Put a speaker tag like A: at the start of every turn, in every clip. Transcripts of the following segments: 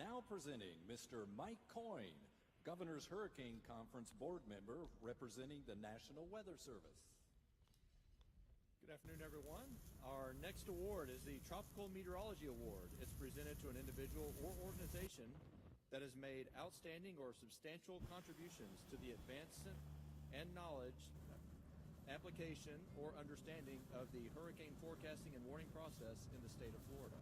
A: Now presenting Mr. Mike Coyne, Governor's Hurricane Conference Board member representing the National Weather Service.
B: Good afternoon, everyone. Our next award is the Tropical Meteorology Award. It's presented to an individual or organization that has made outstanding or substantial contributions to the advancement and knowledge, application, or understanding of the hurricane forecasting and warning process in the state of Florida.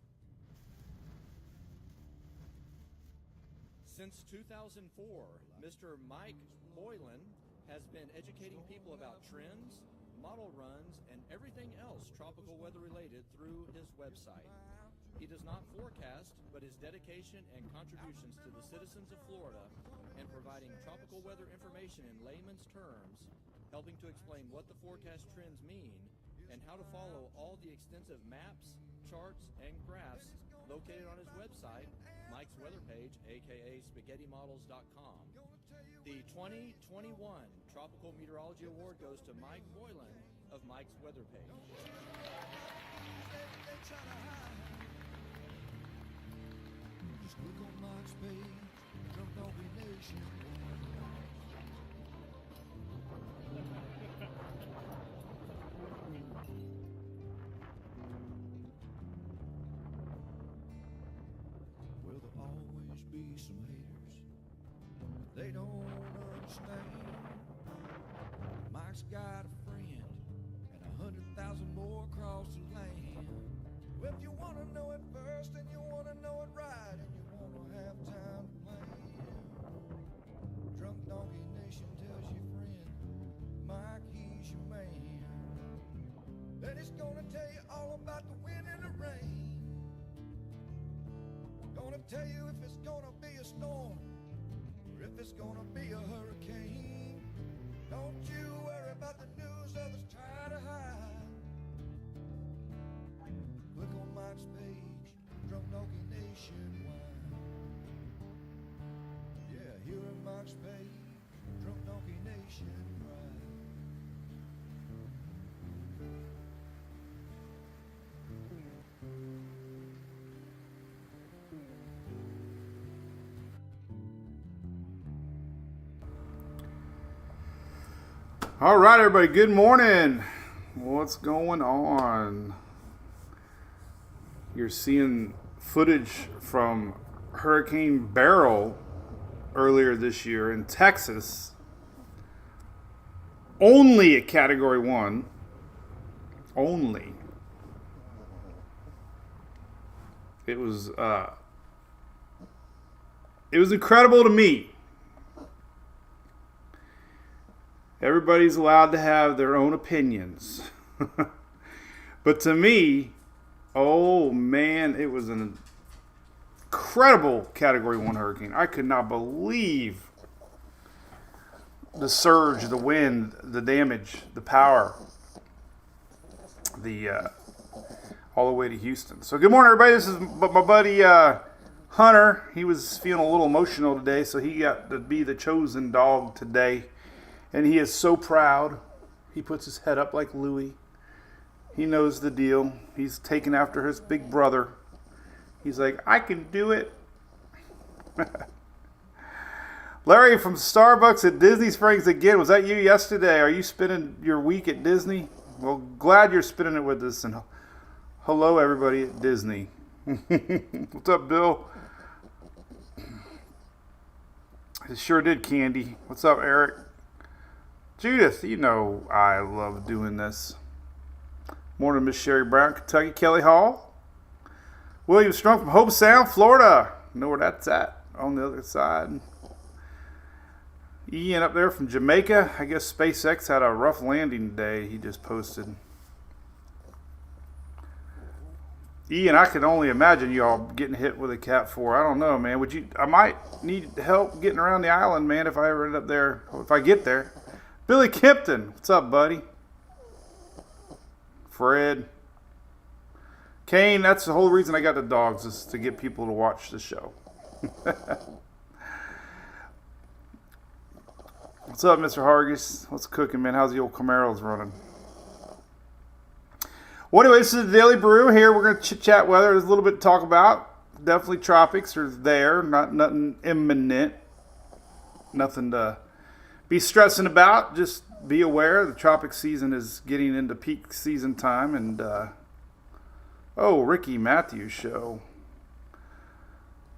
B: Since 2004, Mr. Mike Boylan has been educating people about trends, model runs, and everything else tropical weather related through his website. He does not forecast, but his dedication and contributions to the citizens of Florida and providing tropical weather information in layman's terms, helping to explain what the forecast trends mean, and how to follow all the extensive maps, charts, and graphs located on his website, Mike's weather page, aka spaghettimodels.com. The 2021 Tropical Meteorology Award goes to Mike Boylan of Mike's weather page.
C: Just click on Mike's page, Trump Doggy Nation. Well, there'll always be some haters. They don't understand. Mike's got a friend and 100,000 more across the land. Well, if you want to know it first and you want to know it right and you want to have time to plan, Drunk Donkey Nation tells your friend, Mike, he's your man. And he's gonna tell you all about the wind and the rain. Gonna tell you if it's gonna be a storm or if it's gonna be a hurricane. Don't you worry about the news others try to hide. Click on Mike's page, Drunk Donkey Nationwide. Yeah, here on Mike's page, Drunk Donkey Nationwide.
D: All right, everybody, good morning. What's going on? You're seeing footage from Hurricane Beryl earlier this year in Texas. Only a Category 1. Only. It was incredible to me. Everybody's allowed to have their own opinions. But to me, oh man, it was an incredible Category 1 hurricane. I could not believe the surge, the wind, the damage, the power, all the way to Houston. So good morning, everybody. This is my buddy Hunter. He was feeling a little emotional today, so he got to be the chosen dog today. And he is so proud. He puts his head up like Louie. He knows the deal. He's taking after his big brother. He's like, I can do it. Larry from Starbucks at Disney Springs again. Was that you yesterday? Are you spending your week at Disney? Well, glad you're spending it with us. And hello, everybody at Disney. What's up, Bill? It sure did, Candy. What's up, Eric? Judith, you know I love doing this. Morning, Miss Sherry Brown, Kentucky. Kelly Hall. William Strunk from Hope Sound, Florida. You know where that's at, on the other side. Ian up there from Jamaica. I guess SpaceX had a rough landing today, he just posted. Ian, I can only imagine you all getting hit with a Cat 4. I don't know, man. I might need help getting around the island, man, if I ever end up there, if I get there. Billy Kempton, what's up, buddy? Fred. Kane, that's the whole reason I got the dogs, is to get people to watch the show. What's up, Mr. Hargis? What's cooking, man? How's the old Camaros running? Well, anyway, this is the Daily Brew here. We're going to chit-chat weather. There's a little bit to talk about. definitely tropics are there. Nothing imminent. Nothing to be stressing about. Just be aware the tropic season is getting into peak season time. And, Ricky Matthews show.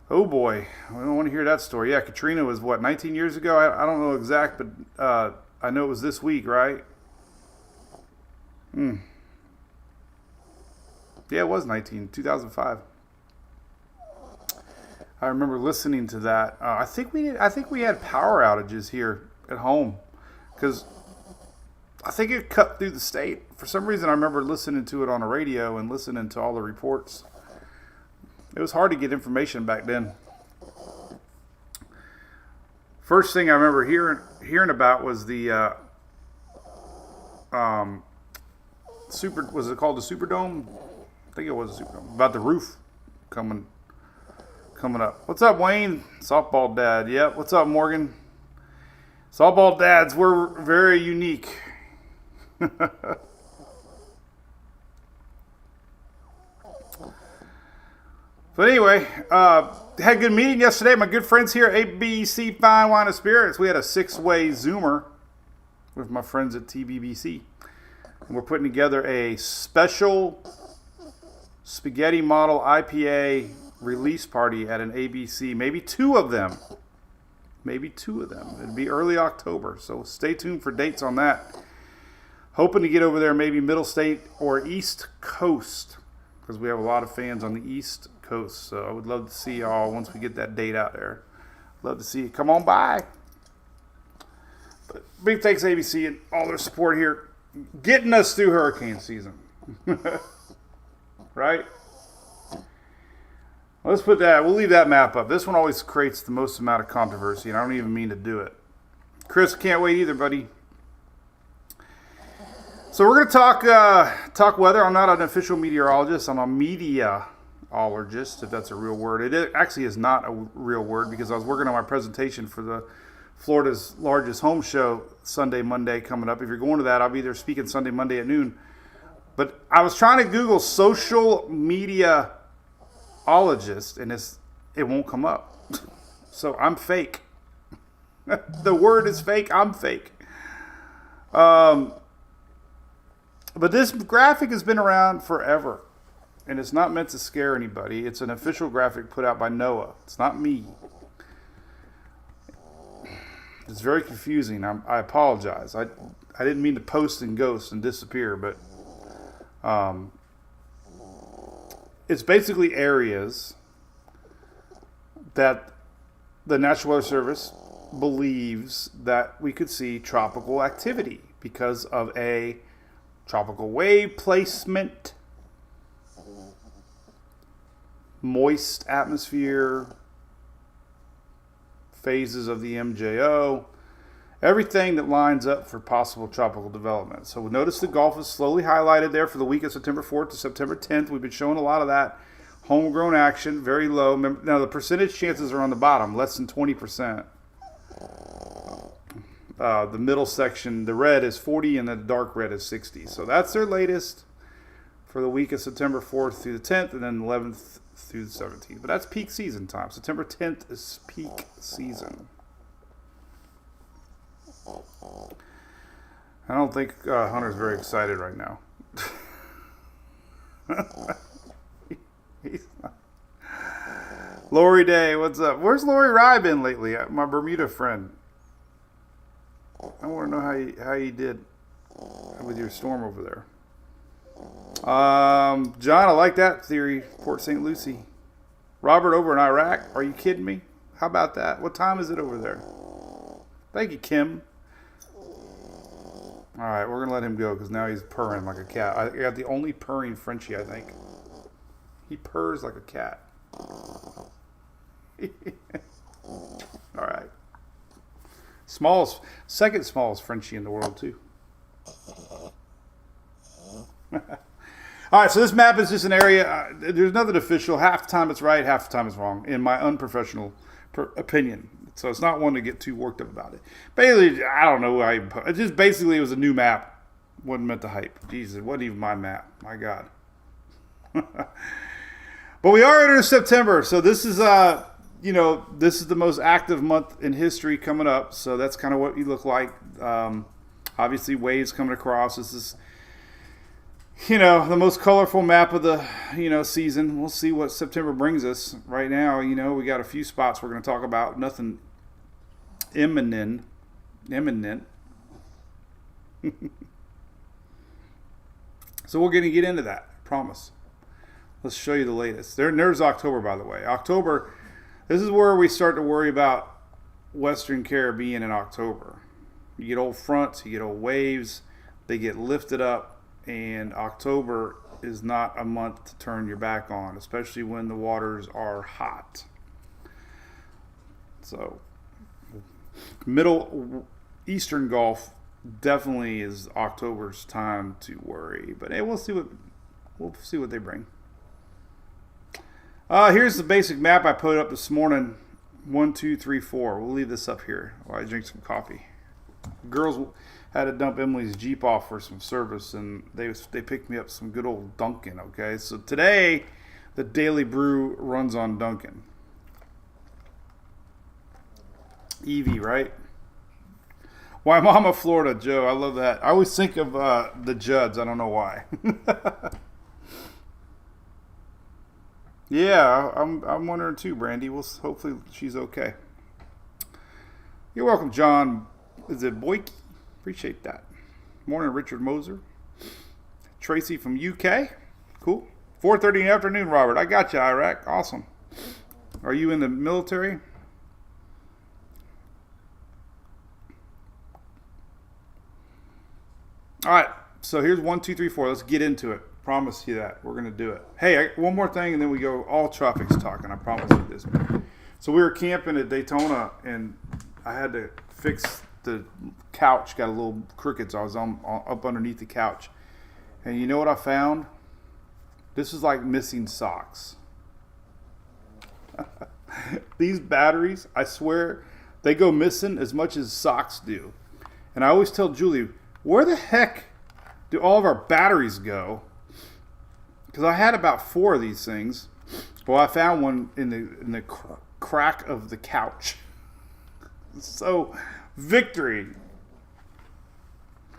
D: Oh boy, I don't want to hear that story. Yeah, Katrina was 19 years ago? I don't know exact, but I know it was this week, right? Yeah, it was 2005. I remember listening to that. I think we had power outages here at home because I think it cut through the state. For some reason, I remember listening to it on the radio and listening to all the reports. It was hard to get information back then. First thing I remember hearing about was the was it called the Superdome? I think it was a Superdome. About the roof coming up. What's up, Wayne? Softball dad. Yep. What's up, Morgan? Softball dads, we're very unique. But anyway, had a good meeting yesterday. My good friends here at ABC Fine Wine and Spirits. We had a 6-way Zoomer with my friends at TBBC. And we're putting together a special spaghetti model IPA release party at an ABC. Maybe two of them. It'd be early October. So stay tuned for dates on that. Hoping to get over there maybe Middle State or East Coast, because we have a lot of fans on the East Coast. So I would love to see y'all once we get that date out there. Love to see you. Come on by. But big thanks to ABC and all their support here, getting us through hurricane season. Right? Let's put that. We'll leave that map up. This one always creates the most amount of controversy, and I don't even mean to do it. Chris, can't wait either, buddy. So we're going to talk weather. I'm not an official meteorologist. I'm a mediaologist, if that's a real word. It actually is not a real word because I was working on my presentation for the Florida's largest home show Sunday, Monday coming up. If you're going to that, I'll be there speaking Sunday, Monday at noon. But I was trying to Google social mediaologist, and it won't come up. So I'm fake. The word is fake. I'm fake. But this graphic has been around forever, and it's not meant to scare anybody. It's an official graphic put out by NOAA. It's not me. It's very confusing. I apologize. I didn't mean to post and ghost and disappear, but it's basically areas that the National Weather Service believes that we could see tropical activity because of a tropical wave placement, moist atmosphere, phases of the MJO, everything that lines up for possible tropical development. So notice the Gulf is slowly highlighted there for the week of September 4th to September 10th. We've been showing a lot of that homegrown action, very low. Now the percentage chances are on the bottom, less than 20%. The middle section, the red is 40 and the dark red is 60. So that's their latest for the week of September 4th through the 10th and then 11th through the 17th. But that's peak season time. September 10th is peak season. I don't think Hunter's very excited right now. Lori Day, what's up? Where's Lori Rye been lately? My Bermuda friend. I want to know how you did with your storm over there. John, I like that theory. Port St. Lucie. Robert over in Iraq. Are you kidding me? How about that? What time is it over there? Thank you, Kim. All right, we're going to let him go because now he's purring like a cat. I got the only purring Frenchie, I think. He purrs like a cat. All right. Second smallest Frenchie in the world, too. All right, so this map is just an area. There's nothing official. Half the time it's right, half the time it's wrong, in my unprofessional opinion. So it's not one to get too worked up about it. Basically, I don't know why. It just basically it was a new map. Wasn't meant to hype. Jesus, it wasn't even my map. My God. But we are into September, so this is this is the most active month in history coming up. So that's kind of what you look like. Obviously, waves coming across. This is the most colorful map of the season. We'll see what September brings us. Right now, we got a few spots we're going to talk about. Nothing imminent. So we're going to get into that. I promise. Let's show you the latest. There's October, by the way. October, this is where we start to worry about Western Caribbean in October. You get old fronts, you get old waves, they get lifted up, and October is not a month to turn your back on, especially when the waters are hot. So, Middle Eastern Gulf definitely is October's time to worry. But hey, we'll see what they bring. Here's the basic map I put up this morning. 1, 2, 3, 4. We'll leave this up here while I drink some coffee. Girls had to dump Emily's Jeep off for some service, and they picked me up some good old Dunkin'. Okay, so today the Daily Brew runs on Dunkin'. Evie, right? Waimama, Florida, Joe. I love that. I always think of the Judds. I don't know why. Yeah, I'm wondering too, Brandy. Hopefully she's okay. You're welcome, John. Is it Boyke? Appreciate that. Morning, Richard Moser. Tracy from UK. Cool. 4:30 in the afternoon, Robert. I got you, Iraq. Awesome. Are you in the military? All right. So here's 1, 2, 3, 4. Let's get into it. Promise you that. We're going to do it. Hey, one more thing, and then we go all tropics talking. I promise you this. So we were camping at Daytona, and I had to fix the couch. Got a little crooked, so I was up underneath the couch. And you know what I found? This is like missing socks. These batteries, I swear, they go missing as much as socks do. And I always tell Julie, where the heck do all of our batteries go? Because I had about 4 of these things. Well, I found one in the crack of the couch. So, victory.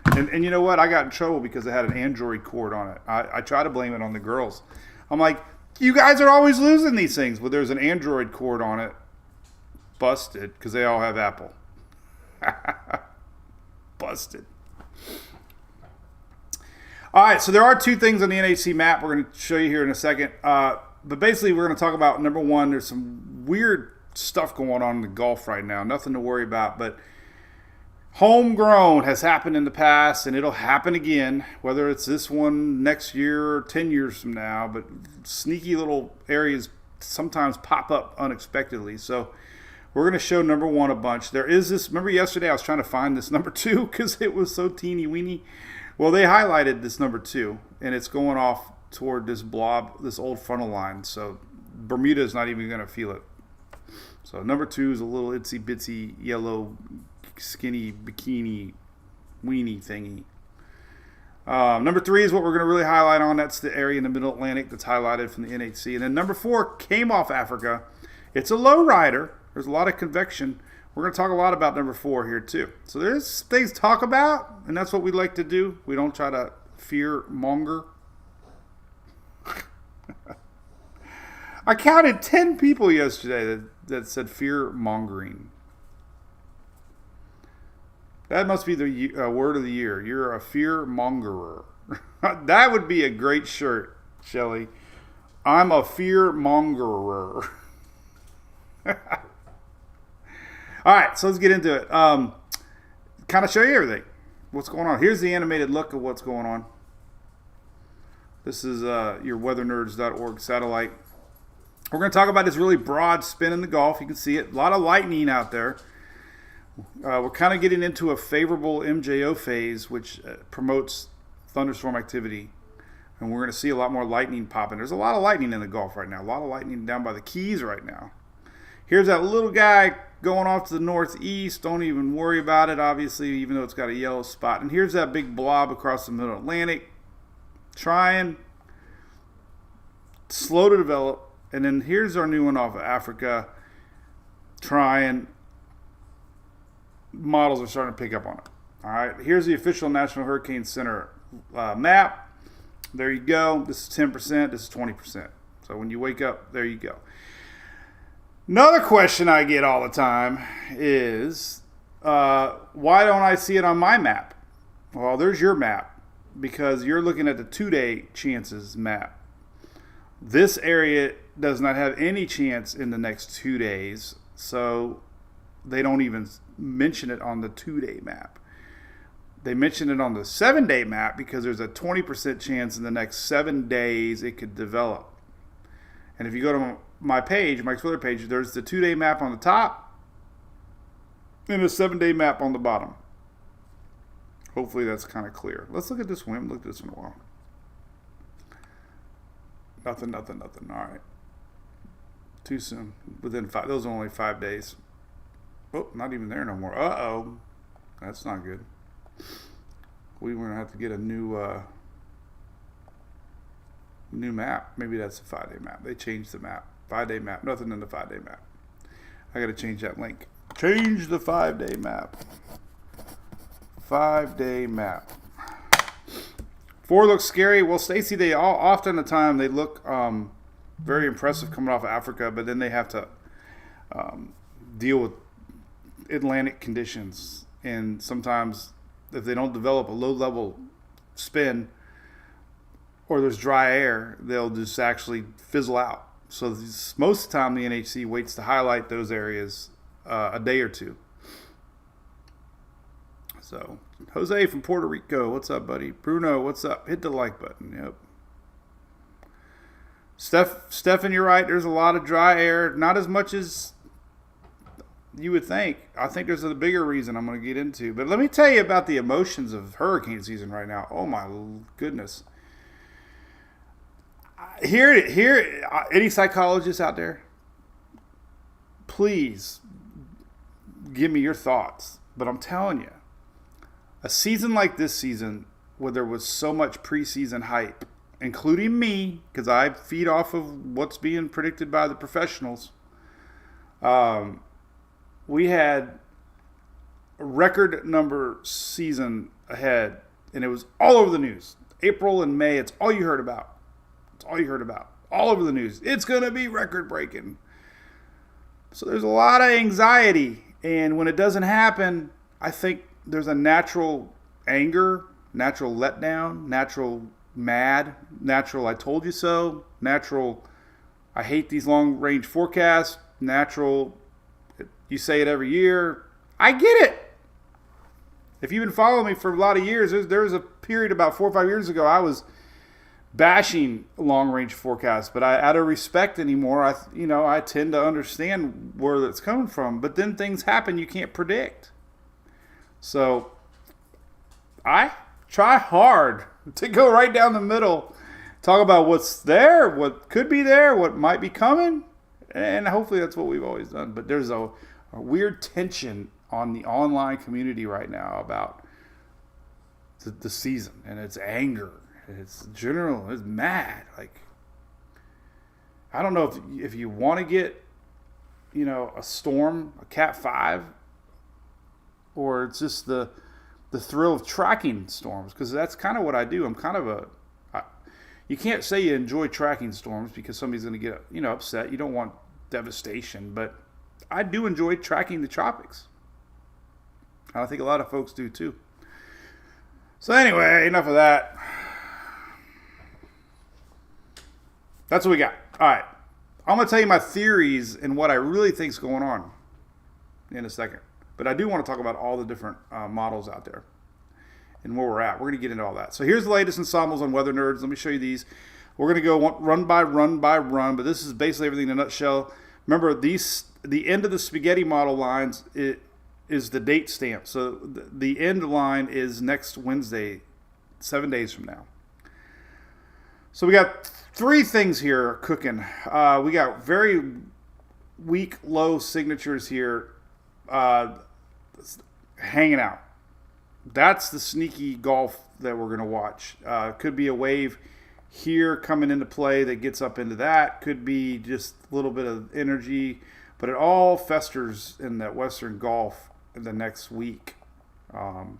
D: And you know what? I got in trouble because it had an Android cord on it. I try to blame it on the girls. I'm like, you guys are always losing these things. Well, there's an Android cord on it. Busted, because they all have Apple. Busted. All right, so there are 2 things on the NHC map we're going to show you here in a second. But basically, we're going to talk about, number 1, there's some weird stuff going on in the Gulf right now. Nothing to worry about, but homegrown has happened in the past, and it'll happen again, whether it's this one next year or 10 years from now. But sneaky little areas sometimes pop up unexpectedly. So we're going to show number 1 a bunch. There is this, remember yesterday I was trying to find this number 2 because it was so teeny weeny. Well, they highlighted this number 2, and it's going off toward this blob, this old frontal line. So Bermuda is not even going to feel it. So number 2 is a little itsy bitsy yellow skinny bikini weenie thingy. Number 3 is what we're going to really highlight on. That's the area in the Middle Atlantic that's highlighted from the NHC. And then number 4 came off Africa. It's a low rider. There's a lot of convection. We're going to talk a lot about number 4 here too. So there's things to talk about, and that's what we like to do. We don't try to fear monger. I counted 10 people yesterday that said fear mongering. That must be the word of the year. You're a fear mongerer. That would be a great shirt, Shelly. I'm a fear mongerer. All right, so let's get into it. Kind of show you everything. What's going on. Here's the animated look of what's going on. This is your weathernerds.org satellite. We're going to talk about this really broad spin in the Gulf. You can see it. A lot of lightning out there. We're kind of getting into a favorable MJO phase, which promotes thunderstorm activity. And we're going to see a lot more lightning popping. There's a lot of lightning in the Gulf right now. A lot of lightning down by the Keys right now. Here's that little guy going off to the northeast. Don't even worry about it, obviously, even though it's got a yellow spot. And here's that big blob across the Middle Atlantic. Trying. Slow to develop. And then here's our new one off of Africa. Models are starting to pick up on it. All right, here's the official National Hurricane Center map. There you go. This is 10%. This is 20%. So when you wake up, there you go. Another question I get all the time is, why don't I see it on my map? Well, there's your map, because you're looking at the 2-day chances map. This area does not have any chance in the next 2 days, so they don't even mention it on the 2-day map. They mention it on the 7-day map because there's a 20% chance in the next 7 days it could develop. And if you go to my page, Mike's Weather page, there's the 2-day map on the top and a 7-day map on the bottom. Hopefully that's kind of clear. Let's look at this one. We haven't looked at this in a while. Nothing. All right. Too soon. Within 5. Those are only 5 days. Oh, not even there no more. Uh-oh. That's not good. We were going to have to get a new map. Maybe that's a 5-day map. They changed the map. 5-day map. Nothing in the 5-day map. I got to change that link. Change the 5-day map. 5-day map. 4 looks scary. Well, Stacy, they all often the time they look very impressive coming off of Africa, but then they have to deal with Atlantic conditions, and sometimes if they don't develop a low-level spin or there's dry air, they'll just actually fizzle out. So most of the time the NHC waits to highlight those areas a day or two. So, Jose from Puerto Rico, what's up, buddy? Bruno, what's up? Hit the like button. Yep. Stephen, you're right. There's a lot of dry air. Not as much as you would think. I think there's a bigger reason I'm going to get into. But let me tell you about the emotions of hurricane season right now. Oh, my goodness. Here, any psychologists out there, please give me your thoughts. But I'm telling you, a season like this season, where there was so much preseason hype, including me, because I feed off of what's being predicted by the professionals, we had a record number season ahead, and it was all over the news. April and May, it's all you heard about. It's all you heard about. All over the news. It's going to be record-breaking. So there's a lot of anxiety, and when it doesn't happen, I think there's a natural anger, natural letdown, natural mad, natural I told you so, natural I hate these long-range forecasts, natural you say it every year. I get it. If you've been following me for a lot of years, there was a period about 4 or 5 years ago I was bashing long-range forecasts, but out of respect anymore, I tend to understand where that's coming from. But then things happen you can't predict. So I try hard to go right down the middle, talk about what's there, what could be there, what might be coming, and hopefully that's what we've always done. But there's a weird tension on the online community right now about the season, and it's anger, it's general, it's mad. Like, I don't know if you want to get, a storm, a Cat 5, or it's just the thrill of tracking storms, because that's kind of what I do. I'm kind of you can't say you enjoy tracking storms because somebody's going to get, upset. You don't want devastation, but I do enjoy tracking the tropics. I think a lot of folks do too. So anyway, enough of that. That's what we got. All right. I'm going to tell you my theories and what I really think is going on in a second. But I do want to talk about all the different models out there and where we're at. We're going to get into all that. So here's the latest ensembles on Weather Nerds. Let me show you these. We're going to go run by run by run, but this is basically everything in a nutshell. Remember, the end of the spaghetti model lines is the date stamp. So the end line is next Wednesday, 7 days from now. So we got 3 things here cooking. We got very weak low signatures here hanging out. That's the sneaky golf that we're going to watch. Could be a wave here coming into play that gets up into that. Could be just a little bit of energy, but it all festers in that Western Gulf in the next week. And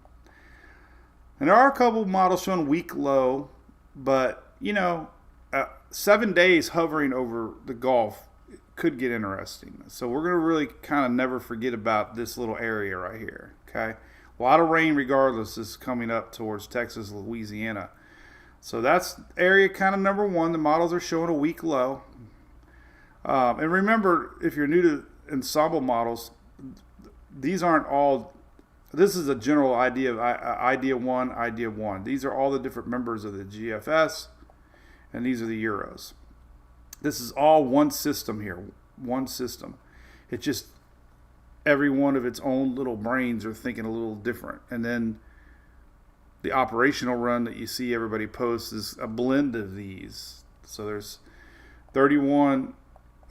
D: there are a couple models showing weak low, but 7 days hovering over the Gulf could get interesting. So we're going to really kind of never forget about this little area right here. Okay, a lot of rain regardless is coming up towards Texas, Louisiana. So that's area kind of number one. The models are showing a weak low. And remember, if you're new to ensemble models, these aren't all. This is a general idea of idea one. These are all the different members of the GFS, and these are the Euros. This is all one system here, one system. It's just every one of its own little brains are thinking a little different. And then the operational run that you see everybody post is a blend of these. So there's 31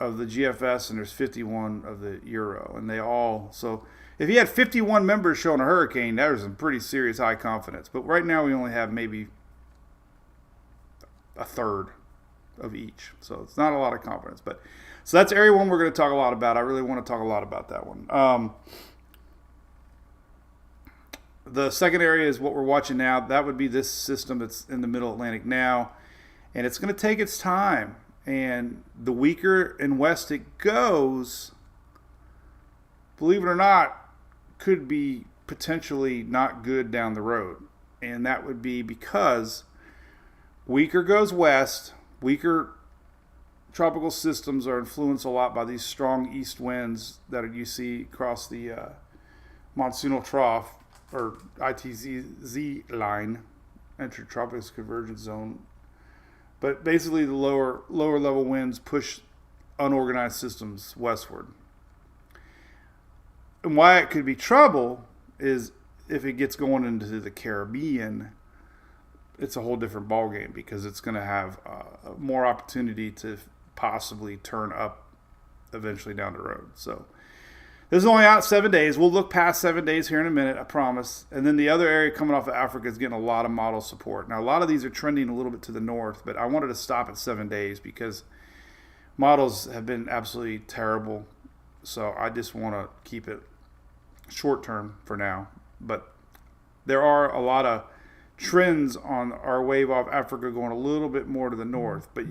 D: of the GFS and there's 51 of the Euro, and they all. So if you had 51 members showing a hurricane, that was some pretty serious high confidence. But right now we only have maybe a third of each, so it's not a lot of confidence. But so that's area one we're going to talk a lot about. I really want to talk a lot about that one. The second area is what we're watching now. That would be this system that's in the middle Atlantic now, and it's going to take its time. And the weaker and west it goes, believe it or not, could be potentially not good down the road. And that would be because weaker goes west. Weaker tropical systems are influenced a lot by these strong east winds that you see across the monsoonal trough, or ITZ line, intertropical convergence zone. But basically the lower level winds push unorganized systems westward. And why it could be trouble is if it gets going into the Caribbean, it's a whole different ballgame, because it's going to have more opportunity to possibly turn up eventually down the road. So this is only out 7 days. We'll look past 7 days here in a minute, I promise. And then the other area coming off of Africa is getting a lot of model support. Now, a lot of these are trending a little bit to the north, but I wanted to stop at 7 days because models have been absolutely terrible. So I just want to keep it short term for now. But there are a lot of trends on our wave off Africa going a little bit more to the north. But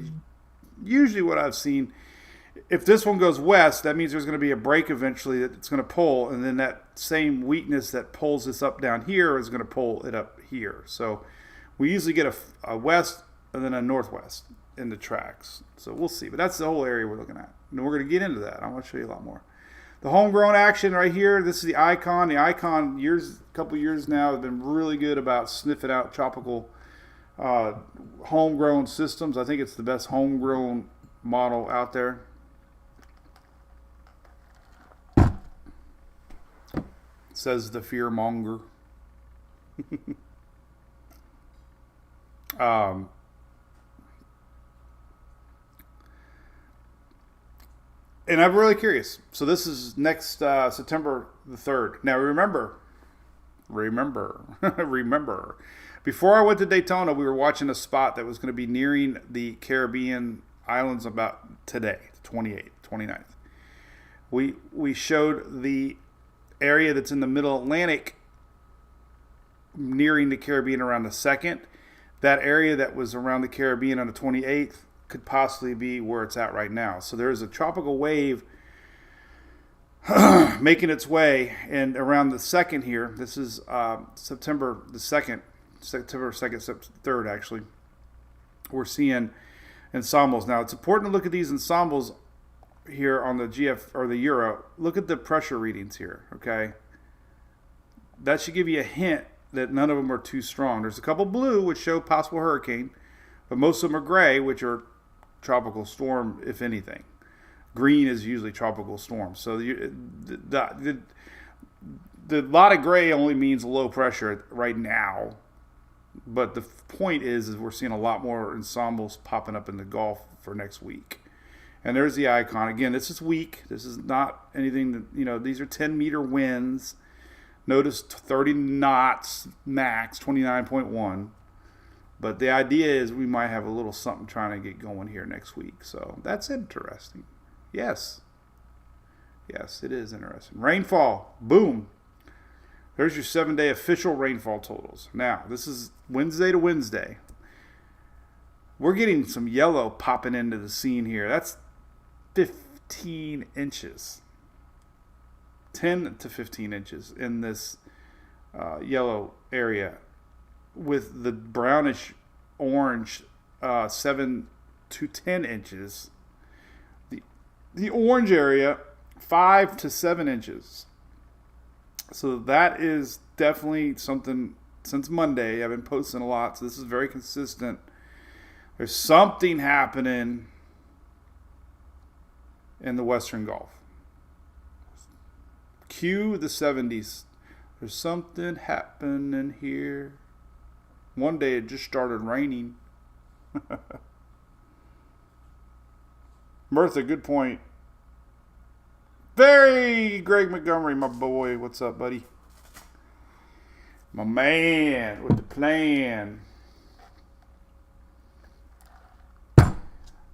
D: usually what I've seen, if this one goes west, that means there's going to be a break eventually that it's going to pull, and then that same weakness that pulls this up down here is going to pull it up here. So we usually get a west and then a northwest in the tracks. So we'll see. But that's the whole area we're looking at. And we're going to get into that. I want to show you a lot more. The homegrown action right here, this is the Icon. The Icon, a couple years now, has been really good about sniffing out tropical homegrown systems. I think it's the best homegrown model out there. Says the fear monger. And I'm really curious. So this is next September the 3rd. Now remember, before I went to Daytona, we were watching a spot that was going to be nearing the Caribbean islands about today, the 28th, 29th. We showed the area that's in the middle Atlantic nearing the Caribbean around the 2nd. That area that was around the Caribbean on the 28th could possibly be where it's at right now. So there's a tropical wave making its way, and around the 2nd here, this is September 2nd, 3rd actually, we're seeing ensembles. Now it's important to look at these ensembles here on the GF or the Euro. Look at the pressure readings here, okay? That should give you a hint that none of them are too strong. There's a couple blue which show possible hurricane, but most of them are gray, which are tropical storm, if anything. Green is usually tropical storm. So the lot of gray only means low pressure right now. But the point is we're seeing a lot more ensembles popping up in the Gulf for next week. And there's the Icon. Again, this is weak. This is not anything that, these are 10-meter winds. Notice 30 knots max, 29.1. But the idea is we might have a little something trying to get going here next week. So that's interesting. Yes. Yes, it is interesting. Rainfall. Boom. There's your 7-day official rainfall totals. Now, this is Wednesday to Wednesday. We're getting some yellow popping into the scene here. That's 15 inches. 10 to 15 inches in this yellow area, with the brownish orange 7 to 10 inches. The orange area, 5 to 7 inches. So that is definitely something. Since Monday, I've been posting a lot, so this is very consistent. There's something happening in the Western Gulf. Cue the 70s. There's something happening here. One day it just started raining. Mirtha, good point. Very Greg Montgomery, my boy. What's up, buddy? My man with the plan.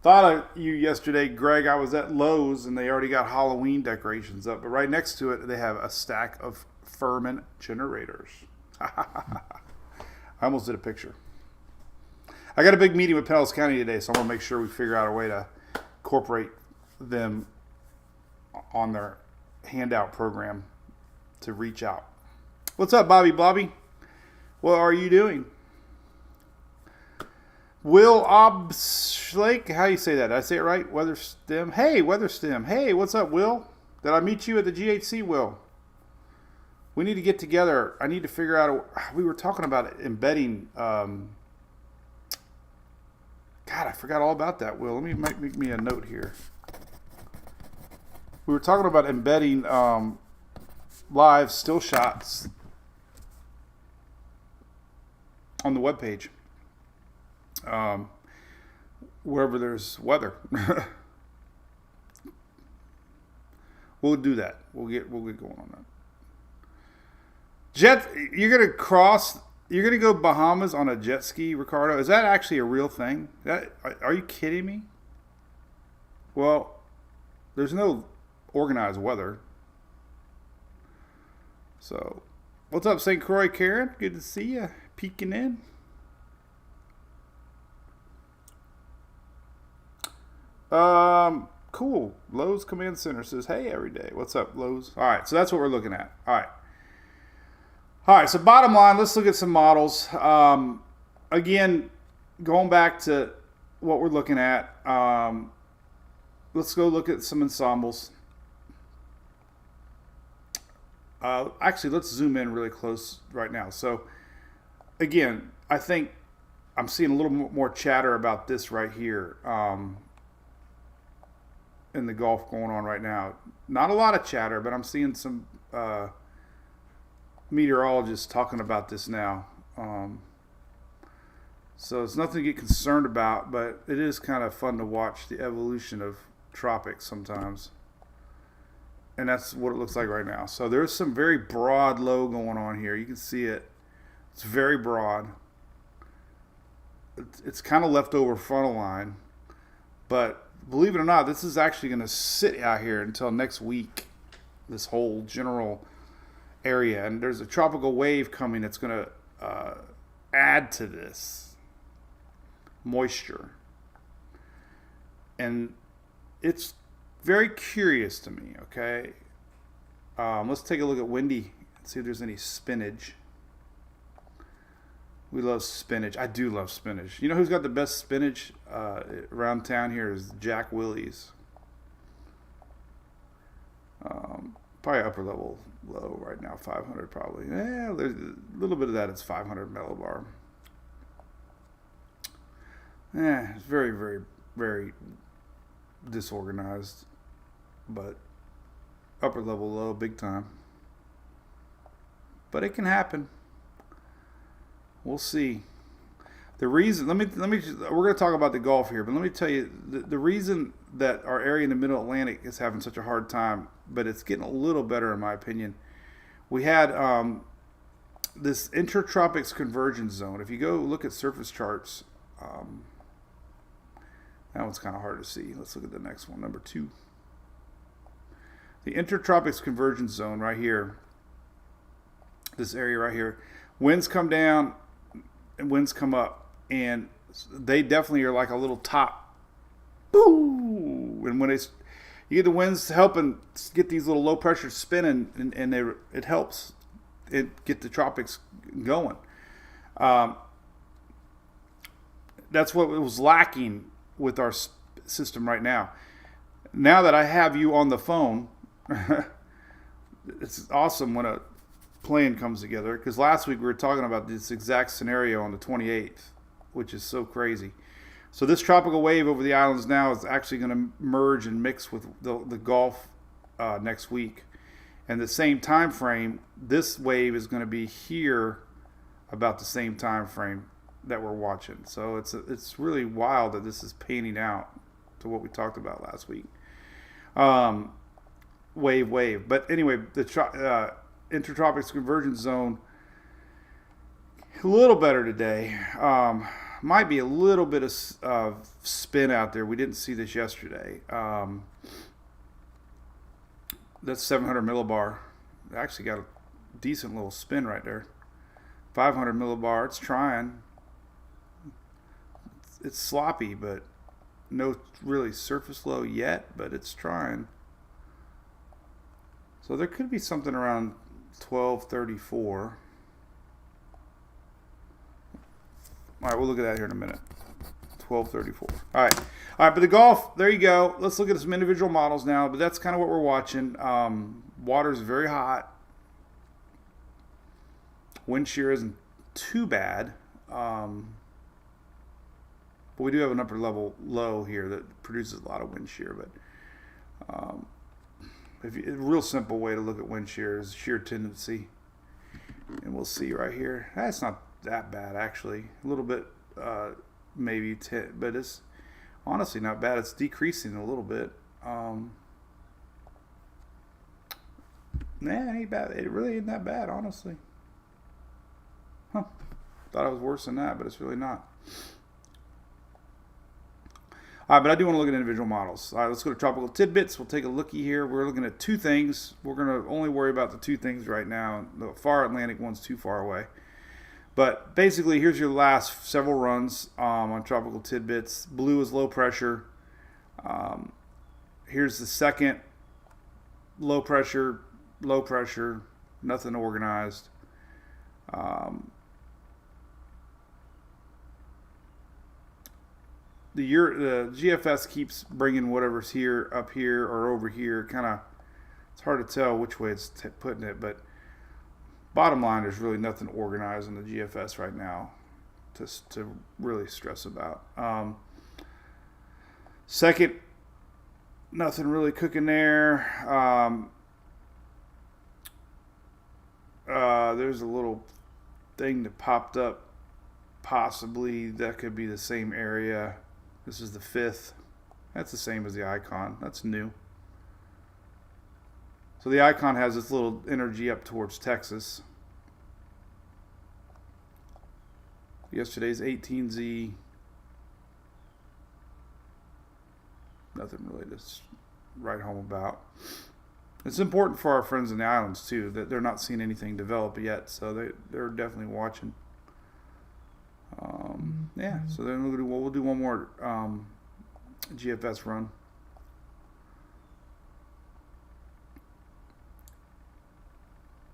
D: Thought of you yesterday, Greg. I was at Lowe's and they already got Halloween decorations up. But right next to it, they have a stack of Furman generators. I almost did a picture. I got a big meeting with Pinellas County today, so I'm going to make sure we figure out a way to incorporate them on their handout program to reach out. What's up, Bobby Blobby? What are you doing? Will Obslake, how do you say that? Did I say it right? Weatherstem. Hey, Weatherstem. Hey, what's up, Will? Did I meet you at the GHC, Will? We need to get together. I need to figure out. We were talking about embedding. God, I forgot all about that, Will. Let me make me a note here. We were talking about embedding live still shots on the webpage. Wherever there's weather. We'll do that. We'll get going on that. You're gonna go Bahamas on a jet ski, Ricardo? Is that actually a real thing? Are you kidding me? Well, there's no organized weather. So, what's up, St. Croix, Karen? Good to see you. Peeking in. Cool. Lowe's Command Center says, hey, every day. What's up, Lowe's? All right, so that's what we're looking at. All right, so bottom line, let's look at some models. Again, going back to what we're looking at, let's go look at some ensembles. Actually, let's zoom in really close right now. So, again, I think I'm seeing a little more chatter about this right here. In the Gulf going on right now. Not a lot of chatter, but I'm seeing some meteorologists talking about this now. So it's nothing to get concerned about, but it is kind of fun to watch the evolution of tropics sometimes. And that's what it looks like right now. So there's some very broad low going on here. You can see it. It's very broad. It's kind of leftover frontal line, but believe it or not, this is actually going to sit out here until next week, this whole general area. And there's a tropical wave coming that's going to add to this moisture. And it's very curious to me, okay? Let's take a look at windy and see if there's any spinach. We love spinach. I do love spinach. You know who's got the best spinach around town here is Jack Willie's. Probably upper level low right now, 500 probably. Yeah, there's a little bit of that. It's 500 millibar. Yeah, it's very, very, very disorganized, but upper level low, big time. But it can happen. We'll see. The reason, we're going to talk about the Gulf here, but let me tell you, the reason that our area in the Middle Atlantic is having such a hard time, but it's getting a little better in my opinion. We had this intertropics convergence zone. If you go look at surface charts, that one's kind of hard to see. Let's look at the next one, number 2. The intertropics convergence zone right here, this area right here, winds come down and winds come up, and they definitely are like a little top. Boo! And when you get the winds helping get these little low pressure spinning, and it helps it get the tropics going. That's what was lacking with our system right now. Now that I have you on the phone, it's awesome when a plan comes together, because last week we were talking about this exact scenario on the 28th, which is so crazy. So this tropical wave over the islands now is actually going to merge and mix with the Gulf next week. And the same time frame, this wave is going to be here about the same time frame that we're watching. So it's really wild that this is panning out to what we talked about last week. Wave. But anyway, the intertropics convergence zone, a little better today. Might be a little bit of spin out there. We didn't see this yesterday. That's 700 millibar. It actually got a decent little spin right there. 500 millibar. It's trying. It's sloppy, but no really surface low yet, but it's trying. So there could be something around 1234. All right, we'll look at that here in a minute. 1234. All right, but the Gulf, there you go. Let's look at some individual models now, but that's kind of what we're watching. Water's very hot. Wind shear isn't too bad. But we do have an upper level low here that produces a lot of wind shear. But a real simple way to look at wind shear is shear tendency. And we'll see right here. That's not that bad, actually. A little bit, maybe, but it's honestly not bad. It's decreasing a little bit. It ain't bad. It really ain't that bad, honestly. Huh. Thought it was worse than that, but it's really not. All right, but I do want to look at individual models. All right, let's go to tropical tidbits. We'll take a lookie here. We're looking at 2 things. We're going to only worry about the 2 things right now. The far Atlantic one's too far away. But basically, here's your last several runs on tropical tidbits. Blue is low pressure. Here's the second low pressure, nothing organized. The GFS keeps bringing whatever's here, up here, or over here. Kind of, it's hard to tell which way it's putting it, but bottom line, there's really nothing organized in the GFS right now to really stress about. Second, nothing really cooking there. There's a little thing that popped up. Possibly that could be the same area. This is the 5th. That's the same as the icon. That's new. So the icon has this little energy up towards Texas. Yesterday's 18Z. Nothing really to write home about. It's important for our friends in the islands too that they're not seeing anything develop yet, so they're definitely watching. Yeah, so then we'll do one more GFS run.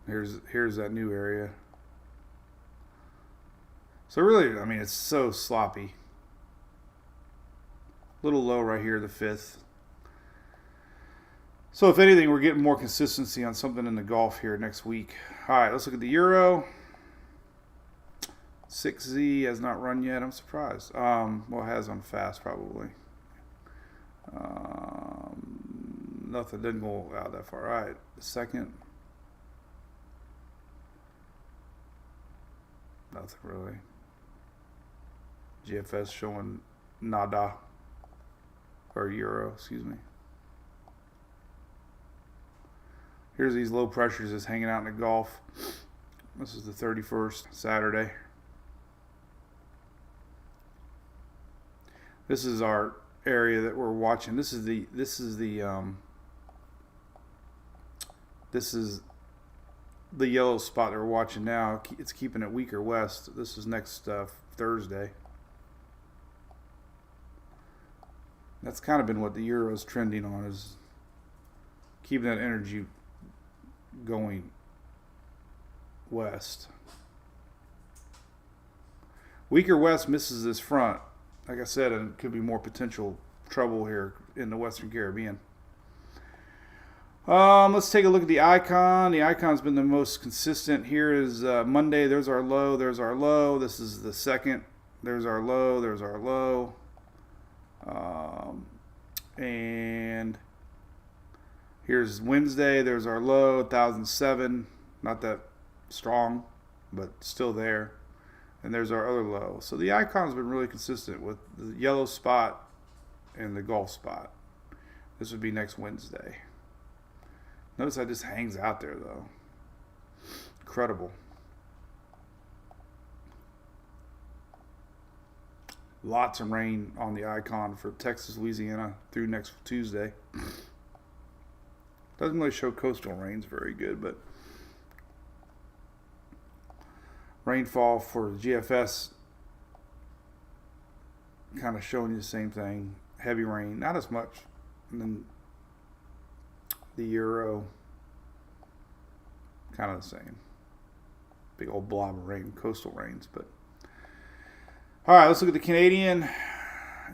D: Here's that new area. So really, I mean, it's so sloppy. Little low right here, the 5th. So if anything, we're getting more consistency on something in the Gulf here next week. All right, let's look at the Euro. 6Z has not run yet. I'm surprised. Well, it has on fast probably. Nothing, didn't go out that far. All right, the second. Nothing really. GFS showing nada. Or Euro, excuse me. Here's these low pressures just hanging out in the Gulf. This is the 31st, Saturday. This is our area that we're watching. This is the yellow spot that we're watching now. It's keeping it weaker west. This is next Thursday. That's kind of been what the Euro's trending on, is keeping that energy going west. Weaker west misses this front. Like I said, and could be more potential trouble here in the Western Caribbean. Let's take a look at the icon. The icon's been the most consistent. Here is Monday. There's our low. There's our low. This is the second. There's our low. There's our low. And here's Wednesday. There's our low. 1007. Not that strong, but still there. And there's our other low. So the icon's been really consistent with the yellow spot and the Gulf spot. This would be next Wednesday. Notice how it just hangs out there, though. Incredible. Lots of rain on the icon for Texas, Louisiana through next Tuesday. Doesn't really show coastal rains very good, but rainfall for GFS kind of showing you the same thing. Heavy rain, not as much. And then the Euro, kind of the same. Big old blob of rain, coastal rains. But all right, let's look at the Canadian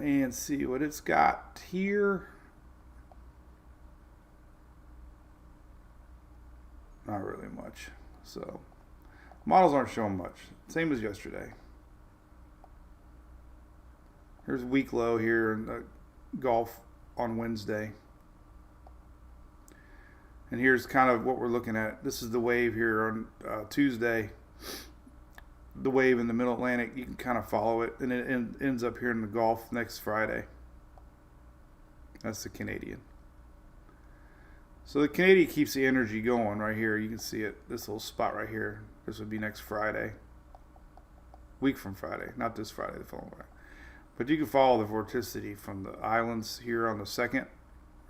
D: and see what it's got here. Not really much. So models aren't showing much. Same as yesterday. Here's a weak low here in the Gulf on Wednesday. And here's kind of what we're looking at. This is the wave here on Tuesday. The wave in the Middle Atlantic, you can kind of follow it. And it ends up here in the Gulf next Friday. That's the Canadian. So the Canadian keeps the energy going right here. You can see it, this little spot right here. This would be next Friday. Week from Friday. Not this Friday, the following Friday. But you can follow the vorticity from the islands here on the 2nd,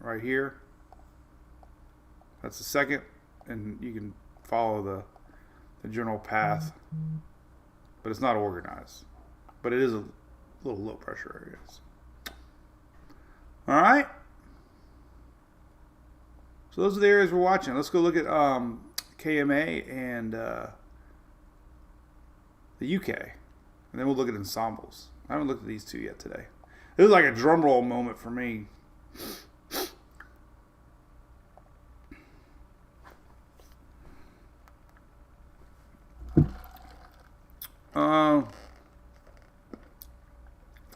D: right here. That's the 2nd, and you can follow the general path. But it's not organized. But it is a little low pressure areas. All right. So those are the areas we're watching. Let's go look at KMA and the UK. And then we'll look at ensembles. I haven't looked at these two yet today. It was like a drum roll moment for me.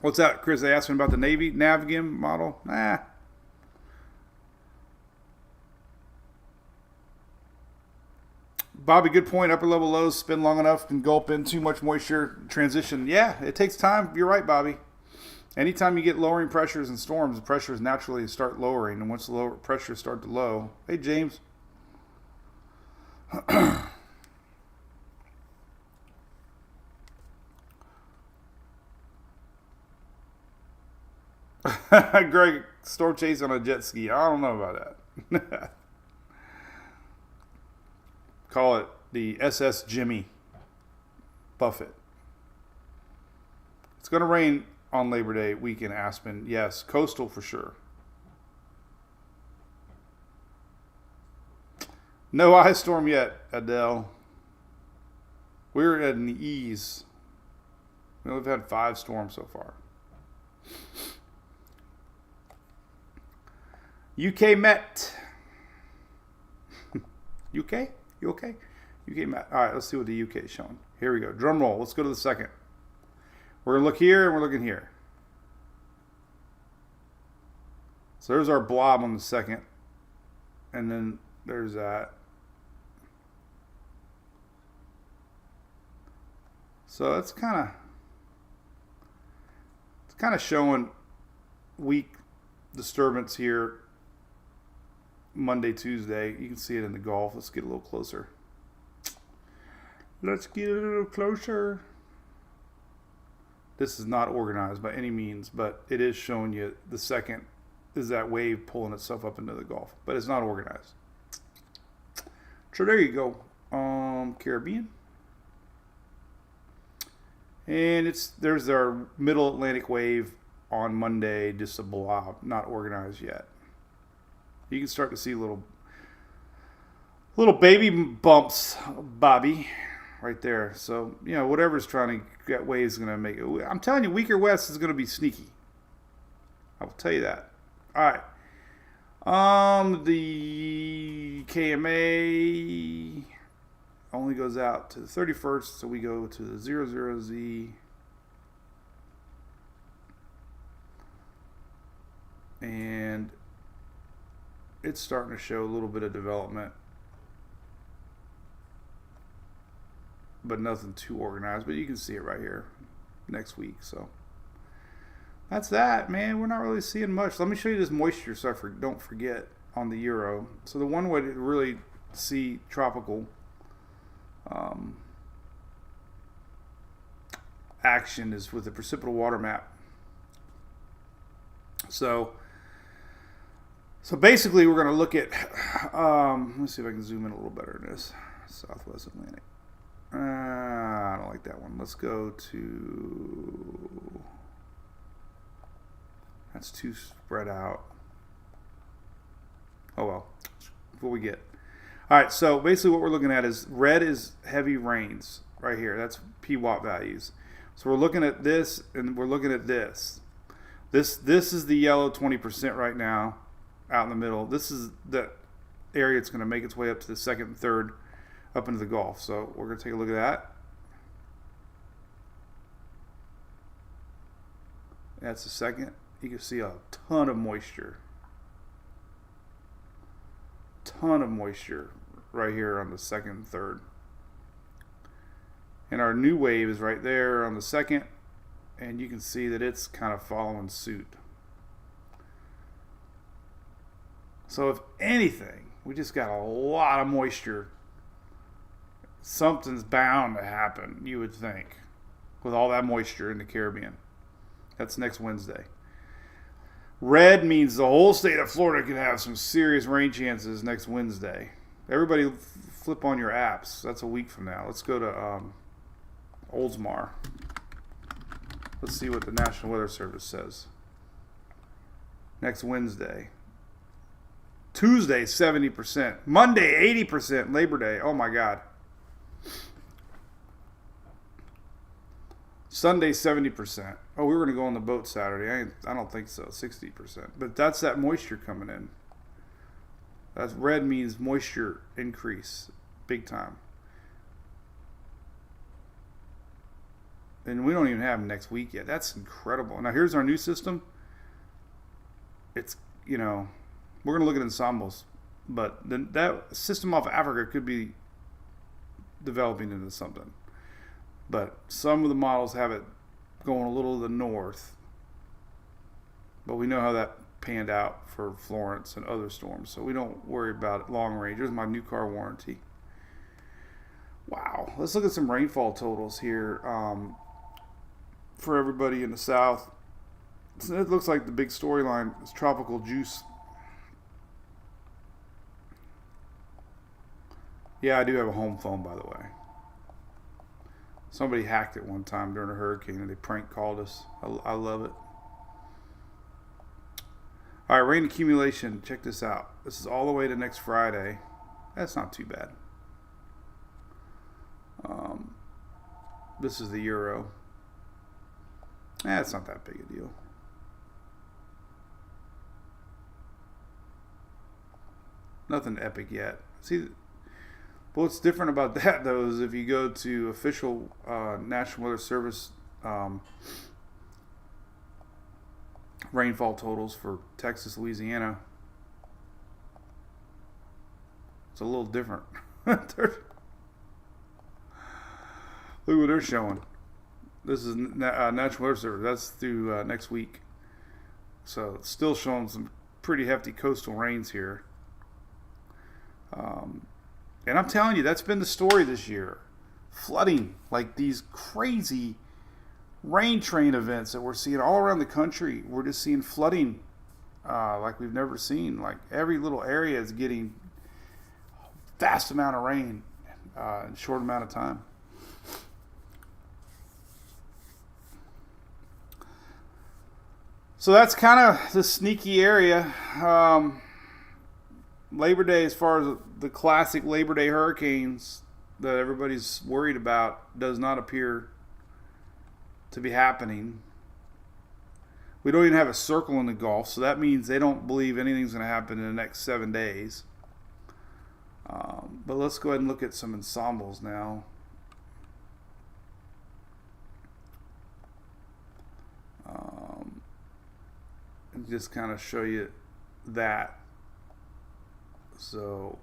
D: What's that, Chris? They asked me about the Navy Navigam model. Nah. Bobby, good point. Upper level lows spin long enough can gulp in too much moisture transition. Yeah, it takes time. You're right, Bobby. Anytime you get lowering pressures and storms, the pressures naturally start lowering. And once the lower pressures start to low. Hey, James. Greg, storm chase on a jet ski. I don't know about that. Call it the SS Jimmy Buffett. It's going to rain on Labor Day week in Aspen. Yes, coastal for sure. No ice storm yet, Adele. We're at an ease. We've had 5 storms so far. UK Met. UK? You okay? UK Met. All right, let's see what the UK is showing. Here we go. Drum roll. Let's go to the 2nd. We're going to look here and we're looking here. So there's our blob on the 2nd. And then there's that. So it's kind of showing weak disturbance here Monday, Tuesday. You can see it in the Gulf. Let's get a little closer. Let's get a little closer. This is not organized by any means, but it is showing you the second is that wave pulling itself up into the Gulf, but it's not organized. So there you go. Caribbean. And there's our middle Atlantic wave on Monday, just a blob, not organized yet. You can start to see little baby bumps, Bobby, right there. So, you know, whatever's trying to get waves is going to make it. I'm telling you, weaker west is going to be sneaky. I will tell you that. All right. The KMA only goes out to the 31st, so we go to the 00Z. And it's starting to show a little bit of development, but nothing too organized. But you can see it right here next week. So that's that, man. We're not really seeing much. Let me show you this moisture so I don't forget on the euro. So the one way to really see tropical action is with the precipitable water map. So basically we're going to look at, let's see if I can zoom in a little better in this. Southwest Atlantic. I don't like that one. Let's go to, that's too spread out. Oh well, what we get. All right, so basically what we're looking at is red is heavy rains right here. That's PWatt values. So we're looking at this and we're looking at this. This is the yellow 20% right now out in the middle. This is the area it's going to make its way up to the second and third up into the Gulf. So we're going to take a look at that. That's the second. You can see a ton of moisture. Ton of moisture right here on the second and third. And our new wave is right there on the second. And you can see that it's kind of following suit. So if anything, we just got a lot of moisture. Something's bound to happen, you would think, with all that moisture in the Caribbean. That's next Wednesday. Red means the whole state of Florida could have some serious rain chances next Wednesday. Everybody flip on your apps. That's a week from now. Let's go to Oldsmar. Let's see what the National Weather Service says. Next Wednesday. Tuesday, 70%. Monday, 80%. Labor Day. Oh, my God. Sunday, 70%. Oh, we were going to go on the boat Saturday. I don't think so. 60%. But that's that moisture coming in. That's red means moisture increase. Big time. And we don't even have next week yet. That's incredible. Now, here's our new system. It's, you know, we're going to look at ensembles. But that system off Africa could be developing into something. But some of the models have it going a little to the north. But we know how that panned out for Florence and other storms. So we don't worry about it long range. There's my new car warranty. Wow. Let's look at some rainfall totals here. For everybody in the south, it looks like the big storyline is tropical juice. Yeah, I do have a home phone, by the way. Somebody hacked it one time during a hurricane and they prank called us. I love it. All right, rain accumulation. Check this out. This is all the way to next Friday. That's not too bad. This is the euro. It's not that big a deal. Nothing epic yet. See, but what's different about that, though, is if you go to official National Weather Service rainfall totals for Texas, Louisiana, it's a little different. Look what they're showing. This is National Weather Service. That's through next week. So it's still showing some pretty hefty coastal rains here. And I'm telling you, that's been the story this year. flooding, like these crazy rain train events that we're seeing all around the country. We're just seeing flooding like we've never seen. Like every little area is getting vast amount of rain in a short amount of time. So that's kind of the sneaky area. Labor Day, as far as the classic Labor Day hurricanes that everybody's worried about, does not appear to be happening. We don't even have a circle in the Gulf, so that means they don't believe anything's going to happen in the next 7 days. But let's go ahead and look at some ensembles now. And just kind of show you that. So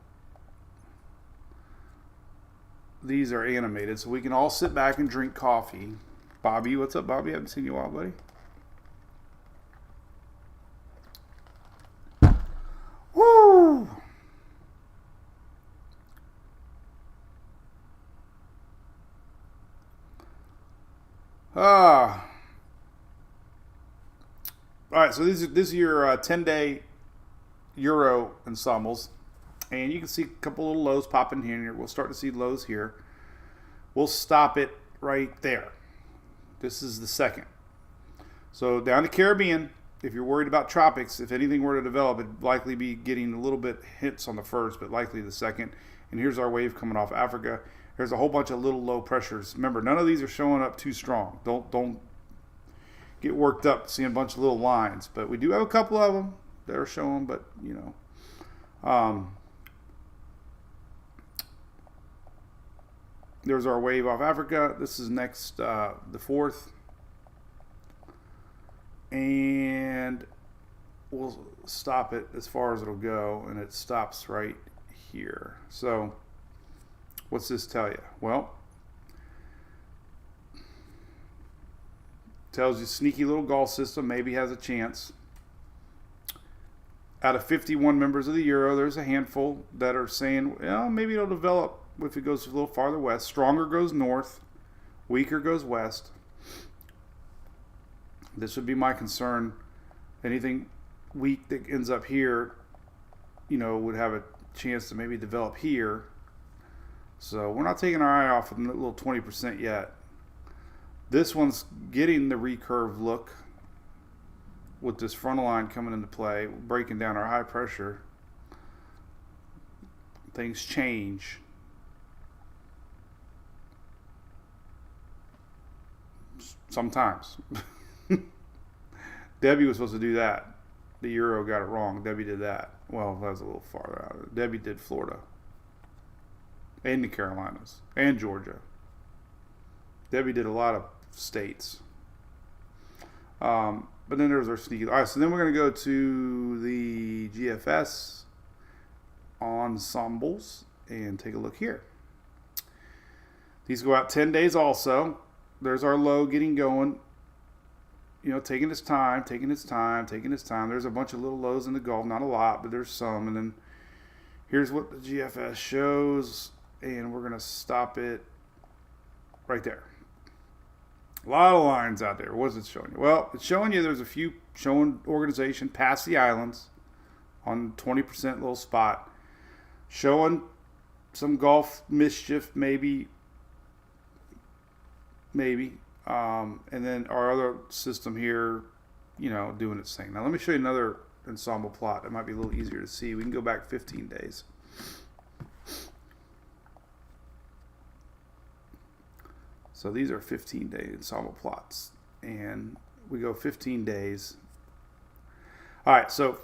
D: these are animated, so we can all sit back and drink coffee. Bobby, what's up, Bobby? I haven't seen you in a while, buddy. Woo! All right, so this is your 10-day Euro ensembles. And you can see a couple little lows popping here. We'll start to see lows here. We'll stop it right there. This is the second. So down to Caribbean, if you're worried about tropics, if anything were to develop, it'd likely be getting a little bit hits on the first, but likely the second. And here's our wave coming off Africa. There's a whole bunch of little low pressures. Remember, none of these are showing up too strong. Don't get worked up seeing a bunch of little lines. But we do have a couple of them that are showing, but you know. There's our wave off Africa. This is next, the 4th. And we'll stop it as far as it'll go, and it stops right here. So what's this tell you? Well, tells you sneaky little Gulf system maybe has a chance. Out of 51 members of the Euro, there's a handful that are saying, well, maybe it'll develop if it goes a little farther west. Stronger goes north, weaker goes west. This would be my concern. Anything weak that ends up here, you know, would have a chance to maybe develop here. So we're not taking our eye off of the little 20% yet. This one's getting the recurve look with this frontal line coming into play, breaking down our high pressure. Things change. Sometimes. Debbie was supposed to do that. The Euro got it wrong. Debbie did that. Well, that was a little farther out. Debbie did Florida and the Carolinas and Georgia. Debbie did a lot of states. But then there's our sneaky. All right, so then we're going to go to the GFS ensembles and take a look here. These go out 10 days also. There's our low getting going. You know, taking its time. There's a bunch of little lows in the Gulf. Not a lot, but there's some. And then here's what the GFS shows. And we're going to stop it right there. A lot of lines out there. What is it showing you? Well, it's showing you there's a few showing organization past the islands on 20% little spot. Showing some Gulf mischief, maybe. And then our other system here, you know, doing its thing. Now let me show you another ensemble plot. It might be a little easier to see. We can go back 15 days. So these are 15-day ensemble plots. And we go 15 days. All right, so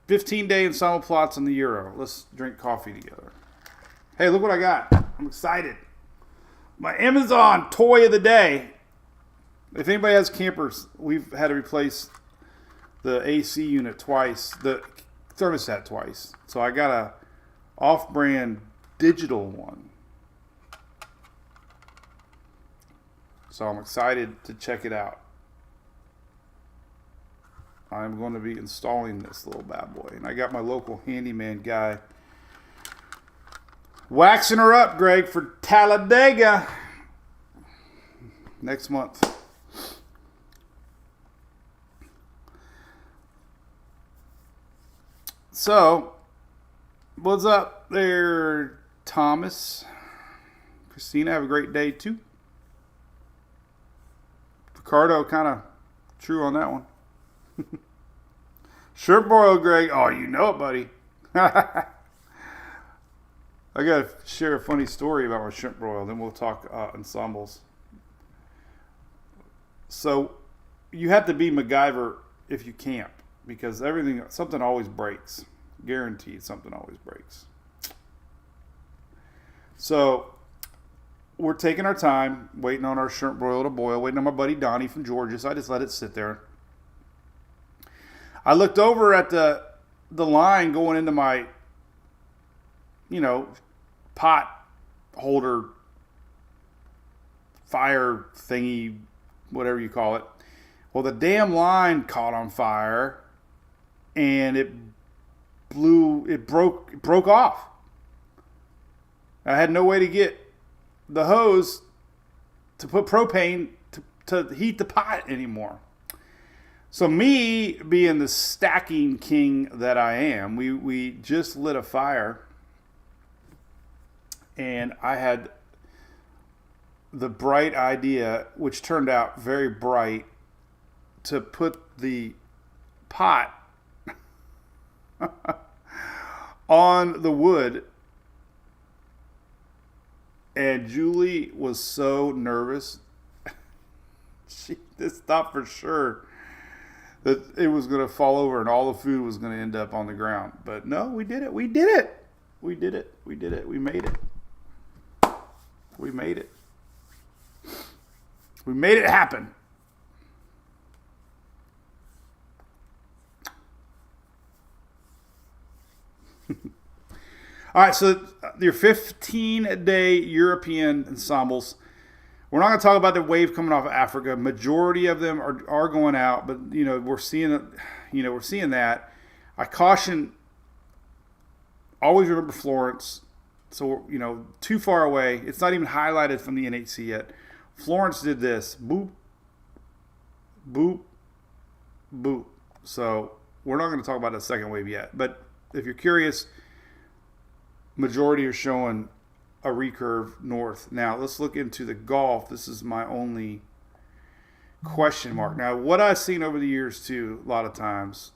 D: 15-day ensemble plots on the Euro. Let's drink coffee together. Hey, look what I got. I'm excited. My Amazon toy of the day. If anybody has campers, we've had to replace the AC unit twice, the thermostat twice. So I got a off-brand digital one. So I'm excited to check it out. I'm going to be installing this little bad boy. And I got my local handyman guy waxing her up, Greg, for Talladega. next month. So, what's up there, Thomas? Christina, have a great day too. Ricardo, kind of true on that one. Shrimp broil, Greg. Oh, you know it, buddy. I got to share a funny story about my shrimp broil. Then we'll talk ensembles. So, you have to be MacGyver if you camp, because something always breaks. Guaranteed, something always breaks. So, we're taking our time, waiting on our shrimp broil to boil, waiting on my buddy Donnie from Georgia, so I just let it sit there. I looked over at the line going into my, pot holder, fire thingy, whatever you call it. Well, the damn line caught on fire, and it broke off. I had no way to get the hose to put propane to heat the pot anymore. So me being the stacking king that I am, we just lit a fire, and I had the bright idea, which turned out very bright, to put the pot on the wood. And Julie was so nervous. She just thought for sure that it was going to fall over and all the food was going to end up on the ground. But no, we did it. We did it. We did it. We did it. We made it. We made it. We made it happen. All right, so your 15-day European ensembles. We're not going to talk about the wave coming off of Africa. Majority of them are going out, but we're seeing that. I caution. Always remember Florence. So too far away. It's not even highlighted from the NHC yet. Florence did this. Boop, boop, boop. So we're not going to talk about the second wave yet. But if you're curious, majority are showing a recurve north. Now let's look into the Gulf. This is my only question mark. Now what I've seen over the years too, a lot of times,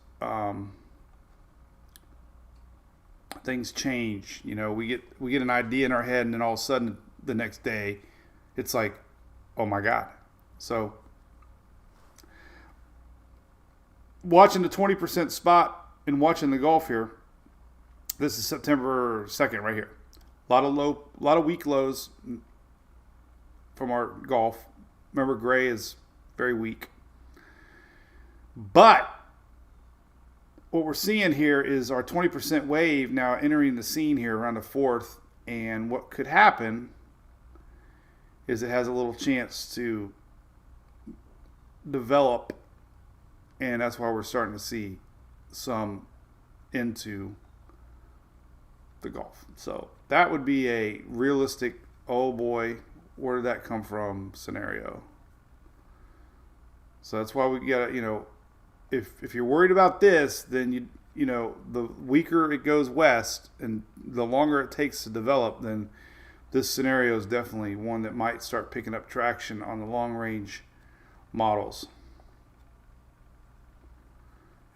D: things change. We get an idea in our head, and then all of a sudden the next day, it's like, oh my God. So watching the 20% spot and watching the Gulf here. This is September 2nd right here. A lot of weak lows from our Gulf. Remember, gray is very weak. But what we're seeing here is our 20% wave now entering the scene here around the 4th. And what could happen is it has a little chance to develop. And that's why we're starting to see some into the Gulf. So that would be a realistic, oh boy, where did that come from scenario. So that's why we gotta, if you're worried about this, then the weaker it goes west and the longer it takes to develop, then this scenario is definitely one that might start picking up traction on the long range models.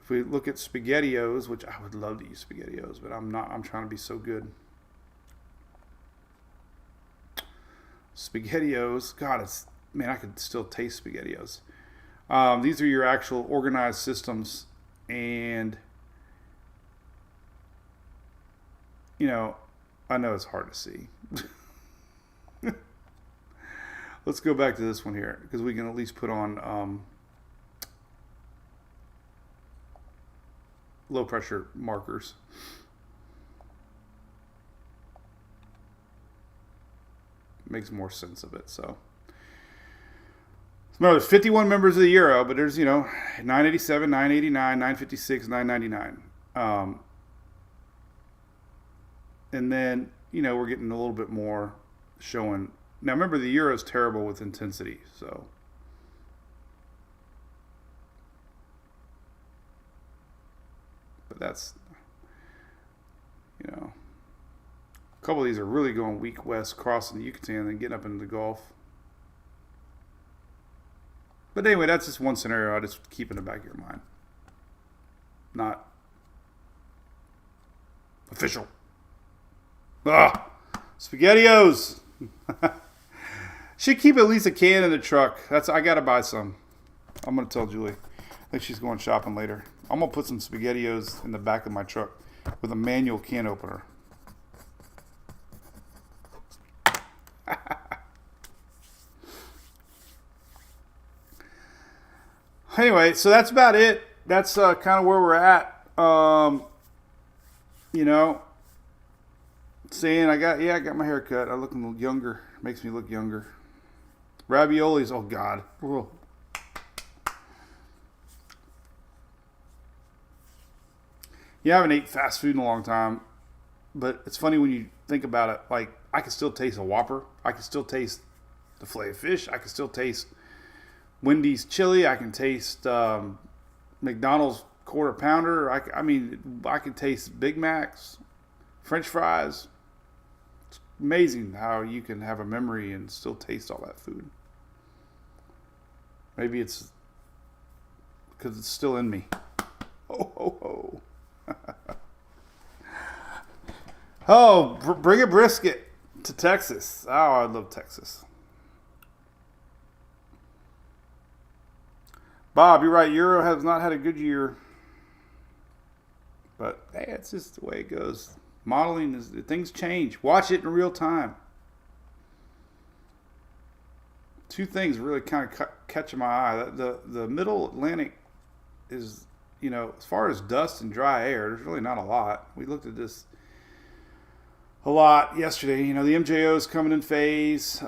D: If we look at SpaghettiOs, which I would love to use SpaghettiOs, but I'm not. I'm trying to be so good. SpaghettiOs, God, I could still taste SpaghettiOs. These are your actual organized systems, and I know it's hard to see. Let's go back to this one here, because we can at least put on low pressure markers. Makes more sense of it. So remember, there's 51 members of the Euro, but there's 987, 989, 956, 999. And then we're getting a little bit more showing Now remember, the Euro is terrible with intensity, so. But that's, you know, a couple of these are really going weak west, crossing the Yucatan, and then getting up into the Gulf. But anyway, that's just one scenario I just keep in the back of your mind. Not official. SpaghettiOs. Should keep at least a can in the truck. I gotta buy some. I'm gonna tell Julie. I think she's going shopping later. I'm gonna put some SpaghettiOs in the back of my truck with a manual can opener. Anyway, so that's about it. That's kind of where we're at. You know, saying I got my hair cut. I look a little younger. Makes me look younger. Raviolis, oh God. Ugh. Yeah, I haven't ate fast food in a long time, but it's funny when you think about it. Like, I can still taste a Whopper. I can still taste the filet of fish. I can still taste Wendy's chili. I can taste McDonald's quarter pounder. I mean, I can taste Big Macs, French fries. It's amazing how you can have a memory and still taste all that food. Maybe it's because it's still in me. Ho, ho, ho. Oh, bring a brisket to Texas. Oh, I love Texas. Bob, you're right. Euro has not had a good year. But hey, it's just the way it goes. Modeling is, things change. Watch it in real time. Two things really kind of catch my eye. The middle Atlantic is, you know, as far as dust and dry air, there's really not a lot. We looked at this a lot yesterday. You know, the MJO is coming in phase.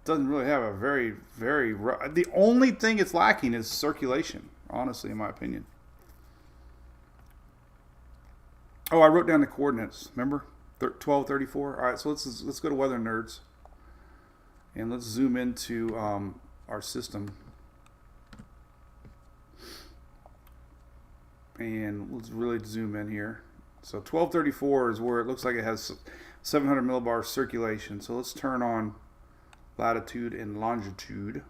D: Doesn't really have a very, very... The only thing it's lacking is circulation, honestly, in my opinion. Oh, I wrote down the coordinates. Remember? 1234. All right, so let's go to Weather Nerds. And let's zoom into our system. And let's really zoom in here. So 1234 is where it looks like it has 700 millibar circulation. So let's turn on latitude and longitude.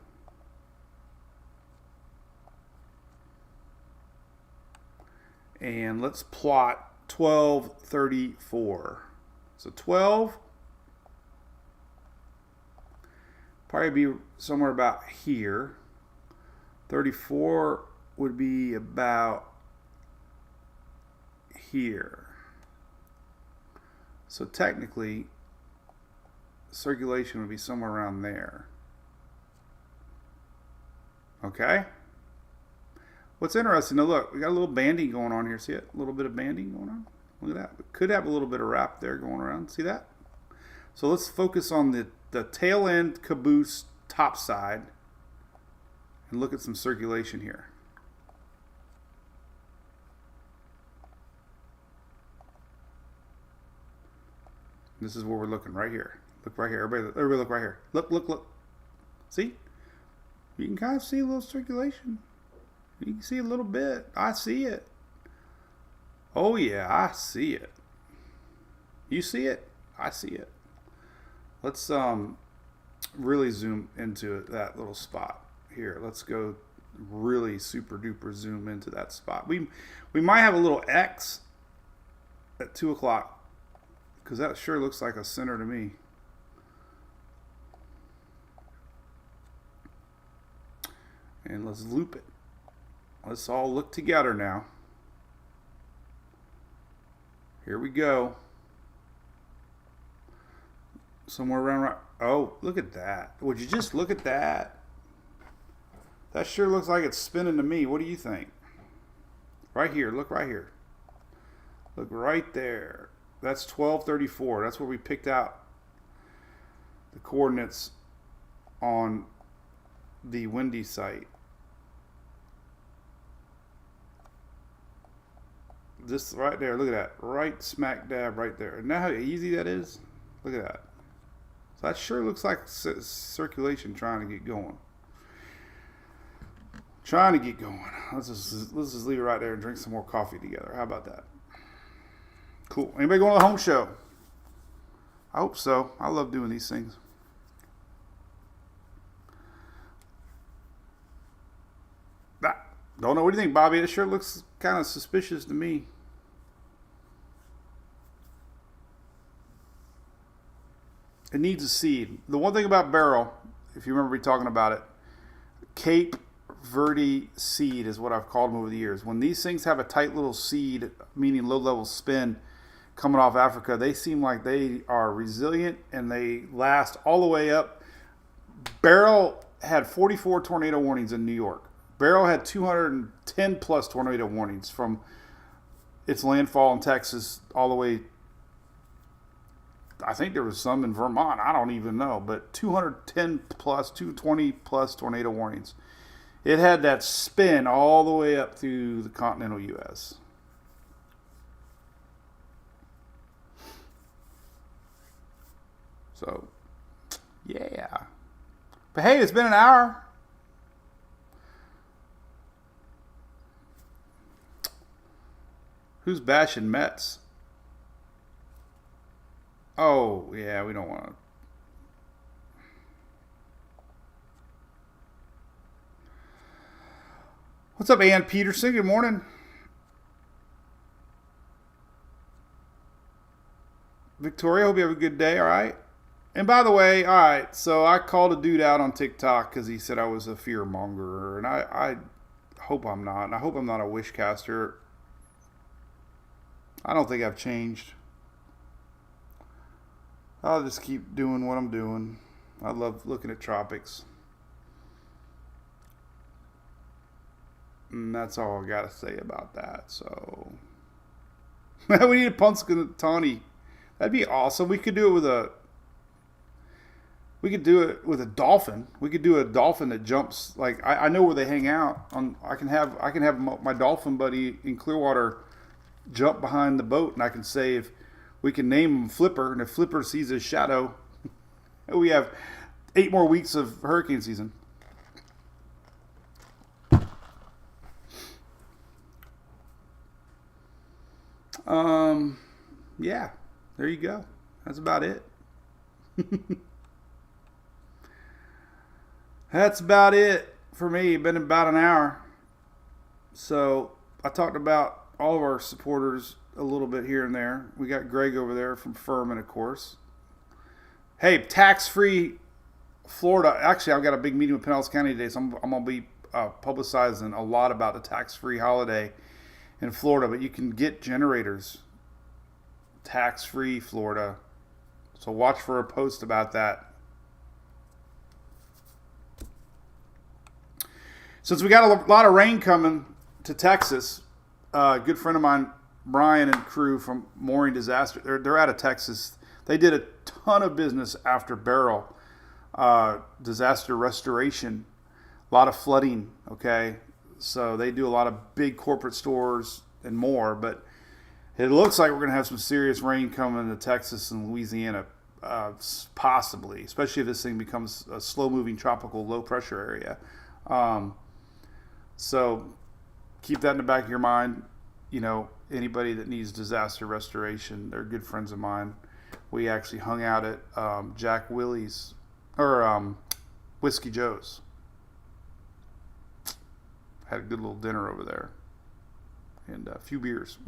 D: And let's plot 1234. So 12 probably be somewhere about here. 34 would be about here. So technically, circulation would be somewhere around there. Okay? What's interesting, now look, we got a little banding going on here. See it? A little bit of banding going on. Look at that. We could have a little bit of wrap there going around. See that? So let's focus on the tail end caboose top side and look at some circulation here. This is where we're looking right here. Look right here. Everybody look right here. Look, look, look. See? You can kind of see a little circulation. You can see a little bit. I see it. Oh yeah, I see it. You see it? I see it. Let's really zoom into that little spot here. Let's go really super duper zoom into that spot. We might have a little X at 2 o'clock because that sure looks like a center to me. And let's loop it. Let's all look together now. Here we go. Somewhere around right. Oh, look at that. Would you just look at that? That sure looks like it's spinning to me. What do you think? Right here. Look right here. Look right there. That's 1234. That's where we picked out the coordinates on the Windy site. Just right there. Look at that. Right smack dab right there. And now how easy that is? Look at that. So that sure looks like circulation trying to get going. Trying to get going. Let's just leave it right there and drink some more coffee together. How about that? Cool. Anybody going to the home show? I hope so. I love doing these things. Don't know. What do you think, Bobby? It sure looks kind of suspicious to me. It needs a seed. The one thing about barrel, if you remember me talking about it, Cape Verde seed is what I've called them over the years. When these things have a tight little seed, meaning low level spin, coming off Africa, they seem like they are resilient and they last all the way up. Barrel had 44 tornado warnings in New York. Barrel had 210 plus tornado warnings from its landfall in Texas all the way. I think there was some in Vermont. I don't even know, but 210 plus, 220 plus tornado warnings. It had that spin all the way up through the continental U.S. So, yeah. But hey, it's been an hour. Who's bashing Mets? Oh, yeah, we don't want to. What's up, Ann Peterson? Good morning. Victoria, hope you have a good day, all right? And by the way, all right, so I called a dude out on TikTok because he said I was a fear monger, and I hope I'm not, and I hope I'm not a wishcaster. I don't think I've changed. I'll just keep doing what I'm doing. I love looking at tropics. And that's all I got to say about that. So, we need a Punxsutawney. That'd be awesome. We could do it with a dolphin. We could do a dolphin that jumps. Like I know where they hang out. I can have my dolphin buddy in Clearwater jump behind the boat, and I can say if we can name him Flipper, and if Flipper sees his shadow, we have 8 more weeks of hurricane season. Yeah, there you go. That's about it. That's about it for me. Been about an hour. So I talked about all of our supporters a little bit here and there. We got Greg over there from Furman, of course. Hey, tax-free Florida. Actually, I've got a big meeting with Pinellas County today, so I'm going to be publicizing a lot about the tax-free holiday in Florida. But you can get generators tax-free Florida. So watch for a post about that. Since we got a lot of rain coming to Texas, a good friend of mine, Brian and crew from Mooring Disaster, they're out of Texas. They did a ton of business after Beryl, disaster restoration, a lot of flooding, okay? So they do a lot of big corporate stores and more, but it looks like we're going to have some serious rain coming to Texas and Louisiana, possibly, especially if this thing becomes a slow-moving tropical low-pressure area. So keep that in the back of your mind. You know, anybody that needs disaster restoration, they're good friends of mine. We actually hung out at Jack Willie's, or Whiskey Joe's. Had a good little dinner over there. And a few beers.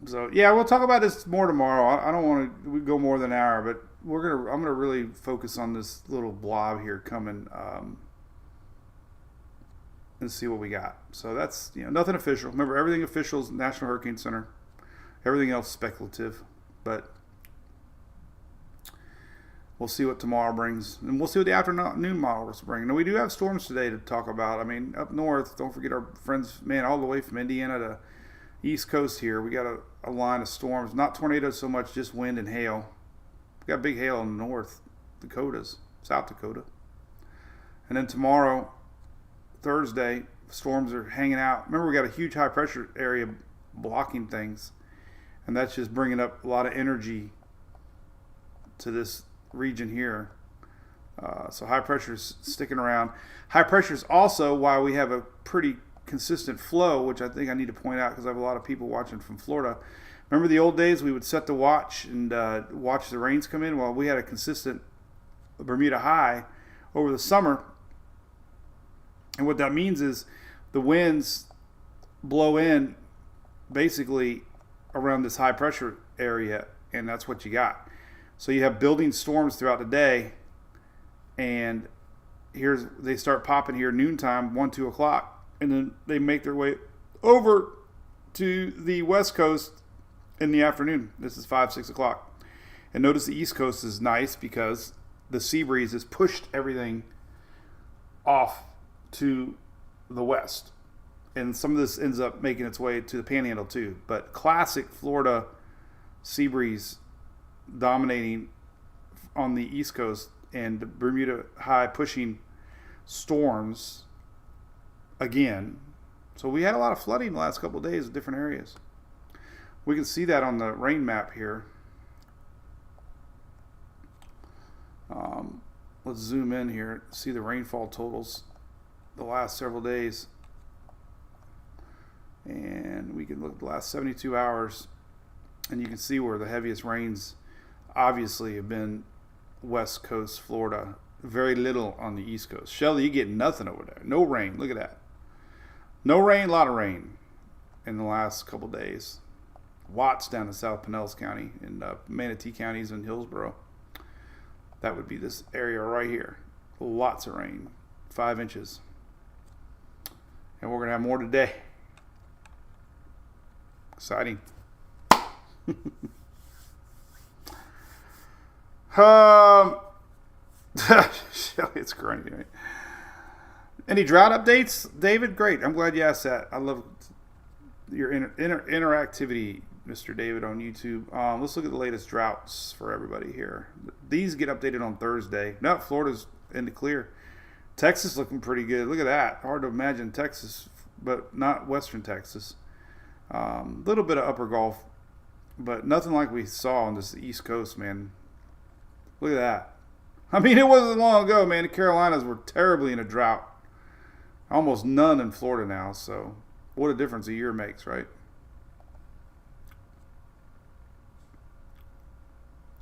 D: So, yeah, we'll talk about this more tomorrow. I don't want to go more than an hour, but I'm gonna really focus on this little blob here coming and see what we got. So that's, nothing official. Remember, everything official is National Hurricane Center. Everything else speculative. But we'll see what tomorrow brings. And we'll see what the afternoon models bring. Now, we do have storms today to talk about. I mean, up north, don't forget our friends, man, all the way from Indiana to East Coast here. We got a line of storms. Not tornadoes so much, just wind and hail. We got big hail in the North Dakotas, South Dakota. And then tomorrow, Thursday, storms are hanging out. Remember, we got a huge high pressure area blocking things, and that's just bringing up a lot of energy to this region here. So high pressure's sticking around. High pressure is also why we have a pretty consistent flow, which I think I need to point out because I have a lot of people watching from Florida. Remember the old days we would set the watch and watch the rains come in? Well, we had a consistent Bermuda high over the summer. And what that means is the winds blow in basically around this high pressure area, and that's what you got. So you have building storms throughout the day, and they start popping here noontime, 1, 2 o'clock, and then they make their way over to the west coast in the afternoon. This is 5, 6 o'clock. And notice the east coast is nice because the sea breeze has pushed everything off to the west. And some of this ends up making its way to the panhandle too. But classic Florida sea breeze dominating on the east coast, and the Bermuda high pushing storms again. So we had a lot of flooding the last couple of days in different areas. We can see that on the rain map here. Let's zoom in here, see the rainfall totals the last several days. And we can look at the last 72 hours, and you can see where the heaviest rains obviously have been west coast Florida. Very little on the east coast. Shelly, you get nothing over there. No rain. Look at that. No rain, a lot of rain in the last couple days. Watts down in South Pinellas County and Manatee counties and Hillsborough. That would be this area right here. Lots of rain. 5 inches. And we're going to have more today. Exciting. It's grunty, right? Any drought updates, David? Great. I'm glad you asked that. I love your interactivity, Mr. David, on YouTube. Let's look at the latest droughts for everybody here. These get updated on Thursday. No, Florida's in the clear. Texas looking pretty good. Look at that. Hard to imagine Texas, but not western Texas. Little bit of upper Gulf, but nothing like we saw on this East Coast, man. Look at that. I mean, it wasn't long ago, man. The Carolinas were terribly in a drought. Almost none in Florida now, so what a difference a year makes, right?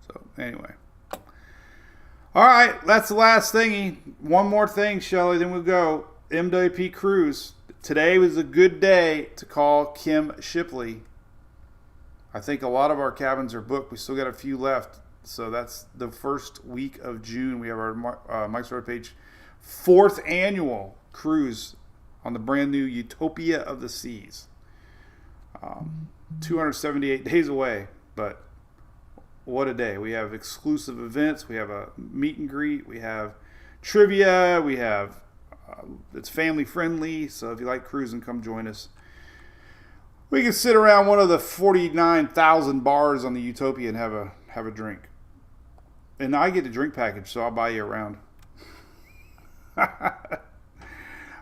D: So, anyway. All right, that's the last thingy. One more thing, Shelly, then we'll go. MWP Cruise. Today was a good day to call Kim Shipley. I think a lot of our cabins are booked. We still got a few left. So that's the first week of June. We have our Mike's Road Page 4th annual cruise on the brand new Utopia of the Seas. 278 days away, but what a day. We have exclusive events. We have a meet and greet. We have trivia. We have, it's family friendly. So if you like cruising, come join us. We can sit around one of the 49,000 bars on the Utopia and have a drink. And I get a drink package, so I'll buy you around. All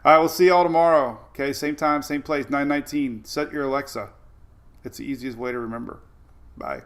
D: right, we'll see you all tomorrow. Okay, same time, same place, 9:19. Set your Alexa. It's the easiest way to remember. Bye.